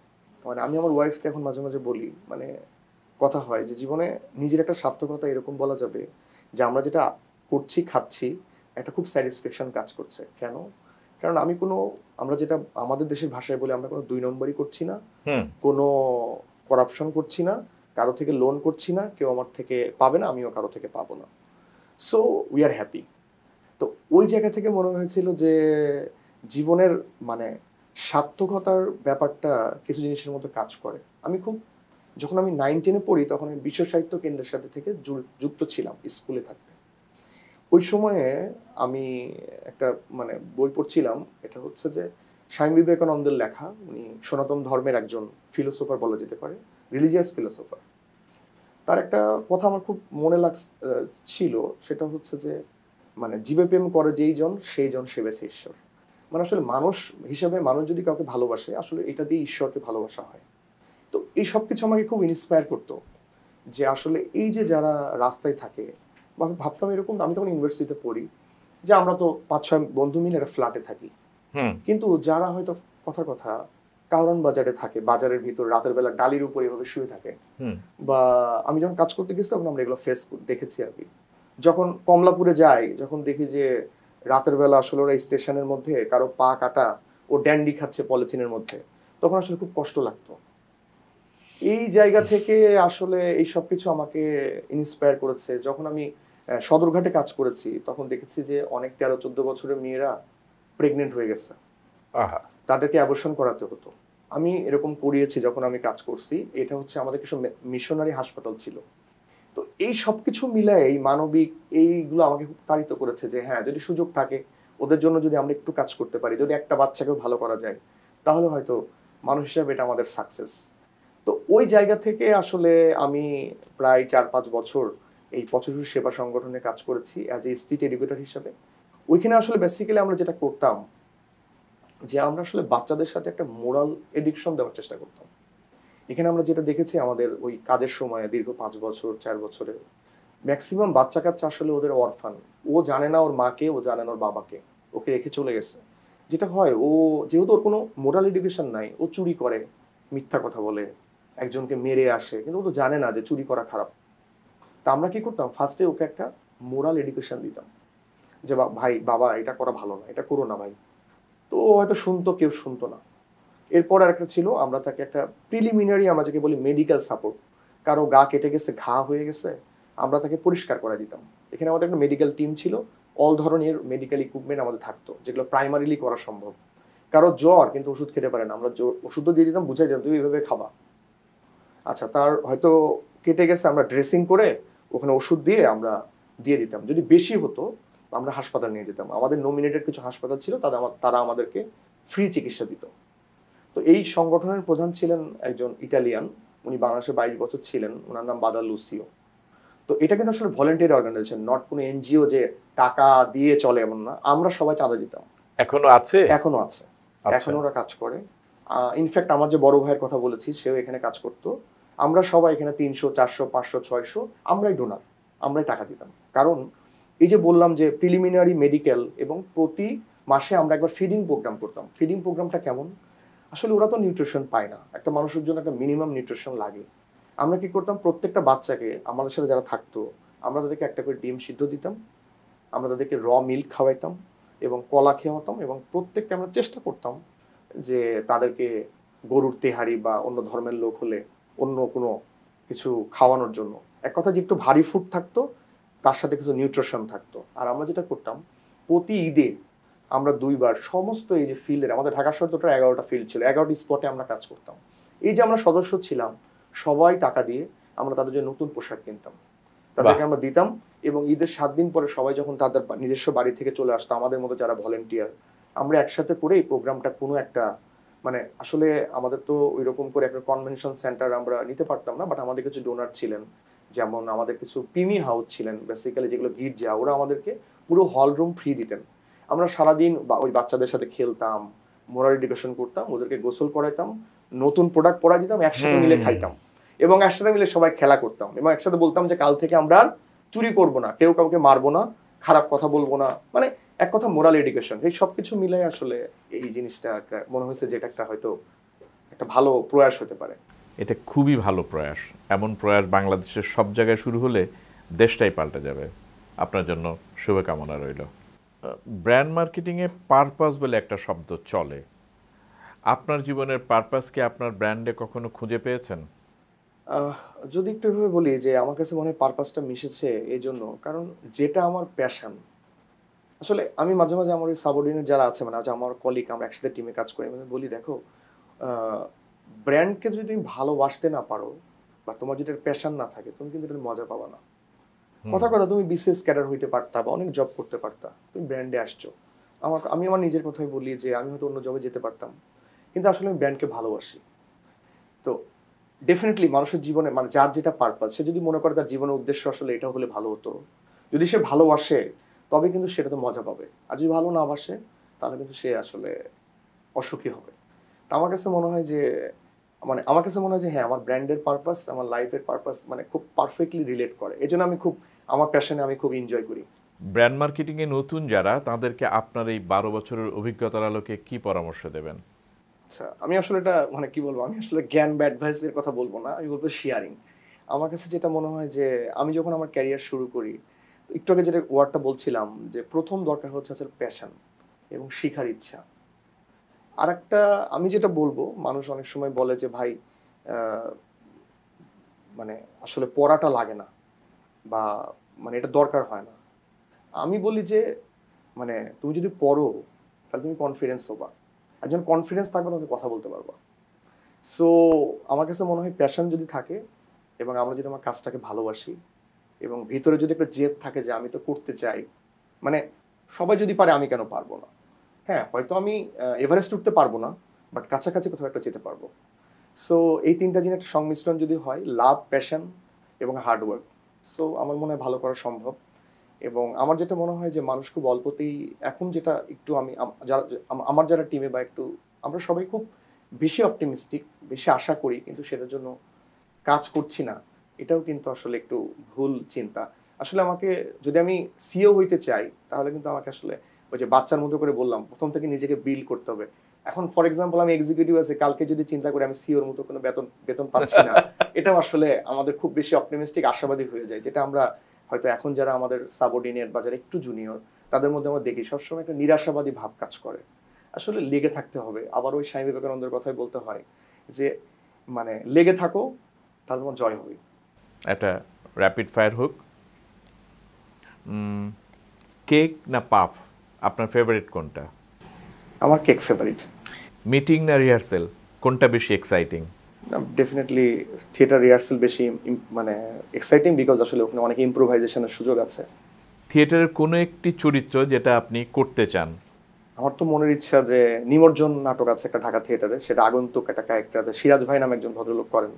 S1: মানে আমি আমার ওয়াইফকে এখন মাঝে মাঝে বলি, মানে কথা হয় যে জীবনে নিজের একটা সার্থকতা এরকম বলা যাবে যে আমরা যেটা করছি খাচ্ছি একটা খুব স্যাটিসফ্যাকশন কাজ করছে। কেন? কারণ আমরা যেটা আমাদের দেশের ভাষায় বলি, আমরা কোনো 2 নম্বরই করছি না, কোনো করাপশন করছি না, কারো থেকে লোন করছি না, কেউ আমার থেকে পাবে না, আমিও কারো থেকে পাবো না। So we are happy. তো ওই জায়গা থেকে মনে হয়েছিল যে জীবনের মানে সার্থকতার ব্যাপারটা কিছু জিনিসের মধ্যে কাজ করে। যখন আমি 9-10-এ পড়ি তখন আমি বিশ্ব সাহিত্য কেন্দ্রের সাথে থেকে যুক্ত ছিলাম স্কুলে থাকতে। ওই সময়ে আমি একটা মানে বই পড়ছিলাম, এটা হচ্ছে যে স্বামী বিবেকানন্দের লেখা। উনি সনাতন ধর্মের একজন ফিলোসোফার বলা যেতে পারে, রিলিজিয়াস ফিলোসোফার। তার একটা কথা আমার খুব মনে ছিল, সেটা হচ্ছে যে মানে জীবে প্রেম করে যেই জন সেই জন সেবেছে ঈশ্বর। মানে আসলে মানুষ হিসাবে মানুষ যদি কাউকে ভালোবাসে, আসলে এটা দিয়ে ঈশ্বরকে ভালোবাসা হয়। তো এই সব কিছু আমাকে খুব ইন্সপায়ার করতো যে আসলে এই যে যারা রাস্তায় থাকে, বা আমি ভাবতাম এরকম, আমি তখন ইউনিভার্সিটিতে পড়ি, যে আমরা তো 5-6 বন্ধু মিলে একটা ফ্ল্যাটে থাকি, কিন্তু যারা হয়তো কথার কথা কারওয়ান বাজারে থাকে, বাজারের ভিতর রাতের বেলা ডালির উপর এভাবে শুয়ে থাকে, বা আমি যখন কাজ করতে গেছি তখন আমরা এগুলো দেখেছি আর কি। যখন কমলাপুরে যাই, যখন দেখি যে রাতের বেলা আসলে ওরা স্টেশনের মধ্যে কারো পা কাটা ও ড্যান্ডি খাচ্ছে পলিথিনের মধ্যে, তখন আসলে খুব কষ্ট লাগতো। এই জায়গা থেকে আসলে এই সব কিছু আমাকে ইন্সপায়ার করেছে। যখন আমি সদরঘাটে কাজ করেছি তখন দেখেছি যে অনেক 13-14 বছরের মেয়েরা প্রেগনেন্ট হয়ে গেছে, তাদেরকে অ্যাবর্শন করাতে হতো। আমি এরকম করিয়েছি যখন আমি কাজ করছি। এটা হচ্ছে আমাদের কিছু মিশনারি হাসপাতাল ছিল। তো এই সব কিছু মিলায় এই মানবিক এইগুলো আমাকে খুব তাড়িত করেছে যে হ্যাঁ, যদি সুযোগ থাকে ওদের জন্য, যদি আমরা একটু কাজ করতে পারি, যদি একটা বাচ্চাকেও ভালো করা যায়, তাহলে হয়তো মানুষ হিসাবে এটা আমাদের সাকসেস। তো ওই জায়গা থেকে আসলে আমি প্রায় 4-5 বছর এই পথ শিশু সেবা সংগঠনে কাজ করেছি অ্যাজ এ স্ট্রিট এডুকেটর হিসাবে। ওইখানে আসলে বেসিক্যালি আমরা যেটা করতাম যে আমরা আসলে বাচ্চাদের সাথে একটা মোরাল এডিকশন দেওয়ার চেষ্টা করতাম। এখানে আমরা যেটা দেখেছি আমাদের ওই কাজের সময় দীর্ঘ 5 বছর 4 বছরে ম্যাক্সিমাম বাচ্চা কাচ্চা আসলে ওদের অরফান, ও জানে না ওর মাকে, ও জানে না ওর বাবাকে, ওকে রেখে চলে গেছে। যেটা হয়, ও যেহেতু ওর কোনো মোরাল এডুকেশন নাই, ও চুরি করে, মিথ্যা কথা বলে, একজনকে মেরে আসে, কিন্তু ও তো জানে না যে চুরি করা খারাপ। তা আমরা কি করতাম, ফার্স্টে ওকে একটা মোরাল এডুকেশন দিতাম যে ভাই বাবা এটা করা ভালো না, এটা করো না ভাই। তো ও হয়তো শুনতো, কেউ শুনতো না। এরপর আরেকটা ছিল, আমরা তাকে একটা প্রিলিমিনারি, আমরা যাকে বলি মেডিকেল সাপোর্ট, কারো গা কেটে গেছে, ঘা হয়ে গেছে, আমরা তাকে পরিষ্কার করে দিতাম। এখানে আমাদের একটা মেডিকেল টিম ছিল, অল ধরনের মেডিকেল ইকুইপমেন্ট আমাদের থাকতো, যেগুলো প্রাইমারিলি করা সম্ভব। কারো জ্বর কিন্তু ওষুধ খেতে পারে না, আমরা ওষুধও দিয়ে দিতাম, বুঝাই দিতাম তুই এইভাবে খাবা। আচ্ছা, তার হয়তো কেটে গেছে, আমরা ড্রেসিং করে ওখানে ওষুধ দিয়ে আমরা দিয়ে দিতাম। যদি বেশি হতো আমরা হাসপাতাল নিয়ে যেতাম। আমাদের নমিনেটেড কিছু হাসপাতাল ছিল, তারা আমাদেরকে ফ্রি চিকিৎসা দিত। তো এই সংগঠনের প্রধান ছিলেন একজন ইটালিয়ান, উনি বাংলাদেশে 22 বছর ছিলেন, ওনার নাম বাদা লুসিও। তো এটা কিন্তু আসলে ভলেন্টিয়ারি অর্গানাইজেশন, নট কোনো এনজিও যে টাকা দিয়ে চলে এমন না, আমরা সবাই চাঁদা দিতাম।
S3: এখনো আছে?
S1: এখনো আছে, এখনো ওরা কাজ করে। ইনফ্যাক্ট আমার যে বড় ভাইয়ের কথা বলেছি, সেও এখানে কাজ করতো। আমরা সবাই এখানে 300, 400, 500, 600 আমরাই ডোনার, আমরাই টাকা দিতাম। কারণ এই যে বললাম যে প্রিলিমিনারি মেডিকেল, এবং প্রতি মাসে আমরা একবার ফিডিং প্রোগ্রাম করতাম। ফিডিং প্রোগ্রামটা কেমন, আসলে ওরা তো নিউট্রিশন পায় না, একটা মানুষের জন্য একটা মিনিমাম নিউট্রিশন লাগে। আমরা কি করতাম, প্রত্যেকটা বাচ্চাকে আমাদের সাথে যারা থাকতো, আমরা তাদেরকে একটা করে ডিম সিদ্ধ দিতাম, আমরা তাদেরকে র মিল্ক খাওয়াইতাম এবং কলা খাওয়াতাম, এবং প্রত্যেককে আমরা চেষ্টা করতাম যে তাদেরকে গরুর তেহারি বা অন্য ধর্মের লোক হলে অন্য কোনো কিছু খাওয়ানোর জন্য। এক কথা যে একটু ভারী ফুড থাকতো, তার সাথে কিছু নিউট্রিশন থাকতো। আর আমরা যেটা করতাম, প্রতি ঈদে আমরা 2বার সমস্ত এই যে ফিল্ডের, আমাদের ঢাকা শহরে টোটাল 11টা ফিল্ড ছিল, 11টি স্পটে আমরা কাজ করতাম। এই যে আমরা সদস্য ছিলাম, সবাই টাকা দিয়ে আমরা তাদের জন্য নতুন পোশাক কিনতাম, তাদেরকে আমরা দিতাম, এবং ঈদের 7 দিন পরে সবাই যখন তাদের নিজস্ব বাড়ি থেকে চলে আসতো, আমাদের মতো যারা ভলেন্টিয়ার, আমরা একসাথে করে এই প্রোগ্রামটা কোনো একটা মানে আসলে আমাদের তো ওই রকম করে একটা কনভেনশন সেন্টার আমরা নিতে পারতাম না, বাট আমাদের কিছু ডোনার ছিলেন, যেমন আমাদের কিছু পিমি হাউস ছিলেন বেসিক্যালি, যেগুলো গির্জা, ওরা আমাদেরকে পুরো হল রুম ফ্রি দিতেন। আমরা সারাদিন ওই বাচ্চাদের সাথে খেলতাম, মোরাল এডুকেশন করতাম, ওদেরকে গোসল করাইতাম, নতুন প্রোডাক্ট পরাই দিতাম, একসাথে মিলে খাইতাম এবং একসাথে মিলে সবাই খেলা করতাম, এবং একসাথে বলতাম যে কাল থেকে আমরা আর চুরি করবো না, কেউ কাউকে মারবো না, খারাপ কথা বলবো না, মানে এক কথা মোরাল এডুকেশন। এই সব কিছু মিলে আসলে এই জিনিসটা মনে হয়েছে যে এটা একটা হয়তো একটা ভালো প্রয়াস হতে পারে।
S2: এটা খুবই ভালো প্রয়াস। এমন প্রয়াস বাংলাদেশের সব জায়গায় শুরু হলে দেশটাই পাল্টে যাবে। আপনার জন্য শুভকামনা রইল। ব্র্যান্ড মার্কেটিংয়ে পারপাস বলে একটা শব্দ চলে। আপনার জীবনের পারপাস কি আপনার ব্র্যান্ডে কখনো খুঁজে পেয়েছেন?
S1: যদি একটু এভাবে বলি যে আমার কাছে মনে হয় পারপাসটা মিশেছে এই জন্য, কারণ যেটা আমার প্যাশন, আসলে আমি মাঝে মাঝে আমার ওই সাবঅর্ডিনেট যারা আছে, মানে আমার কলিগ, আমরা একসাথে টিমে কাজ করি, আমি বলি দেখো, ব্র্যান্ডকে যদি তুমি ভালোবাসতে না পারো বা তোমার যদি প্যাশন না থাকে, তুমি কিন্তু এটা মজা পাবা না। কথা তুমি বিসিএস ক্যাডার হইতে পারতা বা অনেক জব করতে পারতা, তুমি ব্র্যান্ডে আসছো। আমি আমার নিজের কথাই বলি যে আমি হয়তো অন্য জবে যেতে পারতাম, কিন্তু আসলে আমি ব্র্যান্ডকে ভালোবাসি। তো ডেফিনেটলি মানুষের জীবনে মানে যার যেটা পারপাস, সে যদি মনে করে তার জীবনের উদ্দেশ্য আসলে এটা হলে ভালো হতো, যদি সে ভালোবাসে তবে কিন্তু সেটা তো মজা পাবে, আর যদি ভালো না বাসে তাহলে কিন্তু সে আসলে অসুখী হবে। তো আমার কাছে মনে হয় যে হ্যাঁ, আমার ব্র্যান্ডের পারপাস আমার লাইফের পারপাস মানে খুব পারফেক্টলি রিলেট করে, এই জন্য আমি খুব আমার প্যাশনে আমি খুব এনজয় করি।
S2: ব্র্যান্ড মার্কেটিংয়ে নতুন যারা, তাদেরকে আপনার এই 12 বছরের অভিজ্ঞতার আলোকে কি পরামর্শ দেবেন?
S1: আচ্ছা, আমি আসলে এটা মানে কি বলবো, আমি আসলে জ্ঞান বা অ্যাডভাইসের কথা বলবো না, আমি বলবো শেয়ারিং। আমার কাছে যেটা মনে হয় যে আমি যখন আমার ক্যারিয়ার শুরু করি, একটু আগে যেটা ওয়ার্ডটা বলছিলাম যে প্রথম দরকার হচ্ছে আসলে প্যাশন এবং শেখার ইচ্ছা। আর একটা আমি যেটা বলবো, মানুষ অনেক সময় বলে যে ভাই মানে আসলে পড়াটা লাগে না বা মানে এটা দরকার হয় না। আমি বলি যে মানে তুমি যদি পড়ো তাহলে তুমি কনফিডেন্স হবা, একজন কনফিডেন্স থাকবে তুমি কথা বলতে পারবা। সো আমার কাছে মনে হয় প্যাশন যদি থাকে এবং আমরা যদি আমার কাজটাকে ভালোবাসি এবং ভিতরে যদি একটা জেদ থাকে যে আমি তো করতে চাই, মানে সবাই যদি পারে আমি কেন পারবো না। হ্যাঁ, হয়তো আমি এভারেস্ট উঠতে পারবো না, বাট কাছাকাছি কোথাও একটা যেতে পারবো। সো এই তিনটা জিনিস একটা সংমিশ্রণ যদি হয়, লাভ, প্যাশন এবং হার্ডওয়ার্ক, সো আমার মনে হয় ভালো করা সম্ভব। এবং আমার যেটা মনে হয় যে মানুষ খুব অল্পতেই এখন যেটা একটু আমার যারা টিমে বা একটু আমরা সবাই খুব বেশি অপটিমিস্টিক, বেশি আশা করি, কিন্তু সেটার জন্য কাজ করছি না, এটাও কিন্তু আসলে একটু ভুল চিন্তা। আসলে আমাকে যদি আমি সিও হইতে চাই তাহলে কিন্তু আমাকে আসলে ওই যে বাচ্চার মতো করে বললাম, প্রথম থেকে নিজেকে বিল্ড করতে হবে। এখন ফর এক্সাম্পল আমি এক্সিকিউটিভ আছে, কালকে যদি চিন্তা করি আমি সিওর মতো কোনো বেতন পাচ্ছি না, এটাও আসলে আমাদের খুব বেশি অপটিমিস্টিক আশাবাদী হয়ে যায়, যেটা আমরা হয়তো এখন যারা আমাদের সাবঅর্ডিনেট বা যারা একটু জুনিয়র তাদের মধ্যে আমরা দেখি সবসময় একটা নিরাশাবাদী ভাব কাজ করে। আসলে লেগে থাকতে হবে, আবার ওই স্বামী বিবেকানন্দের কথাই বলতে হয় যে মানে লেগে থাকো তাহলে তোমার জয় হবে।
S2: একটা র্যাপিড ফায়ার হোক। কেক না পাফ, আপনার ফেভারিট কোনটা?
S1: আমার কেক ফেভারিট।
S2: মিটিং না রিহার্সেল, কোনটা বেশি এক্সাইটিং?
S1: ডেফিনেটলি থিয়েটার রিহার্সেল বেশি মানে এক্সাইটিং, বিকজ আসলে ওখানে অনেক ইম্প্রোভাইজেশনের সুযোগ আছে।
S2: থিয়েটারের কোনো একটি চরিত্র যেটা আপনি করতে চান?
S1: আমার তো মনের ইচ্ছা যে নিমজ্জন নাটক আছে একটা ঢাকা থিয়েটারে, সেটা আগন্তুক একটা ক্যারেক্টার আছে, সিরাজ ভাই নামে একজন ভদ্রলোক করেন,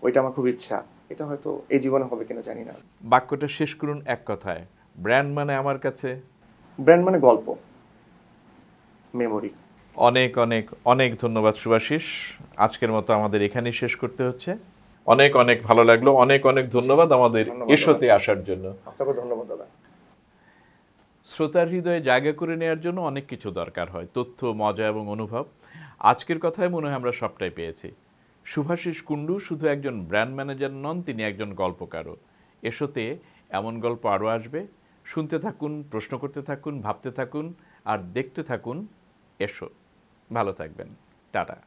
S1: ওইটা আমার খুব ইচ্ছা। এটা হয়তো এই জীবনে হবে কিনা জানি না।
S2: বাক্যটা শেষ করুন এক কথায়। ব্র্যান্ড মানে আমার কাছে?
S1: ব্র্যান্ড মানে গল্প, মেমোরি।
S2: অনেক অনেক অনেক ধন্যবাদ শুভাশিস। আজকের মতো আমাদের এখানেই শেষ করতে হচ্ছে।
S3: অনেক অনেক ভালো লাগলো। অনেক অনেক ধন্যবাদ আমাদের
S1: ধন্যবাদ
S3: এশোতে আসার জন্য।
S1: আপনাকে ধন্যবাদ দাদা।
S2: শ্রোতার হৃদয়ে জায়গা করে নেওয়ার জন্য অনেক কিছু দরকার হয়, তথ্য, মজা এবং অনুভব। আজকের কথায় মনে হয় আমরা সবটাই পেয়েছি। শুভাশিস কুণ্ডু শুধু একজন ব্র্যান্ড ম্যানেজার নন, তিনি একজন গল্পকারও। এশোতে এমন গল্প আরও আসবে। শুনতে থাকুন, প্রশ্ন করতে থাকুন, ভাবতে থাকুন আর দেখতে থাকুন এশো। ভালো থাকবেন। টাটা।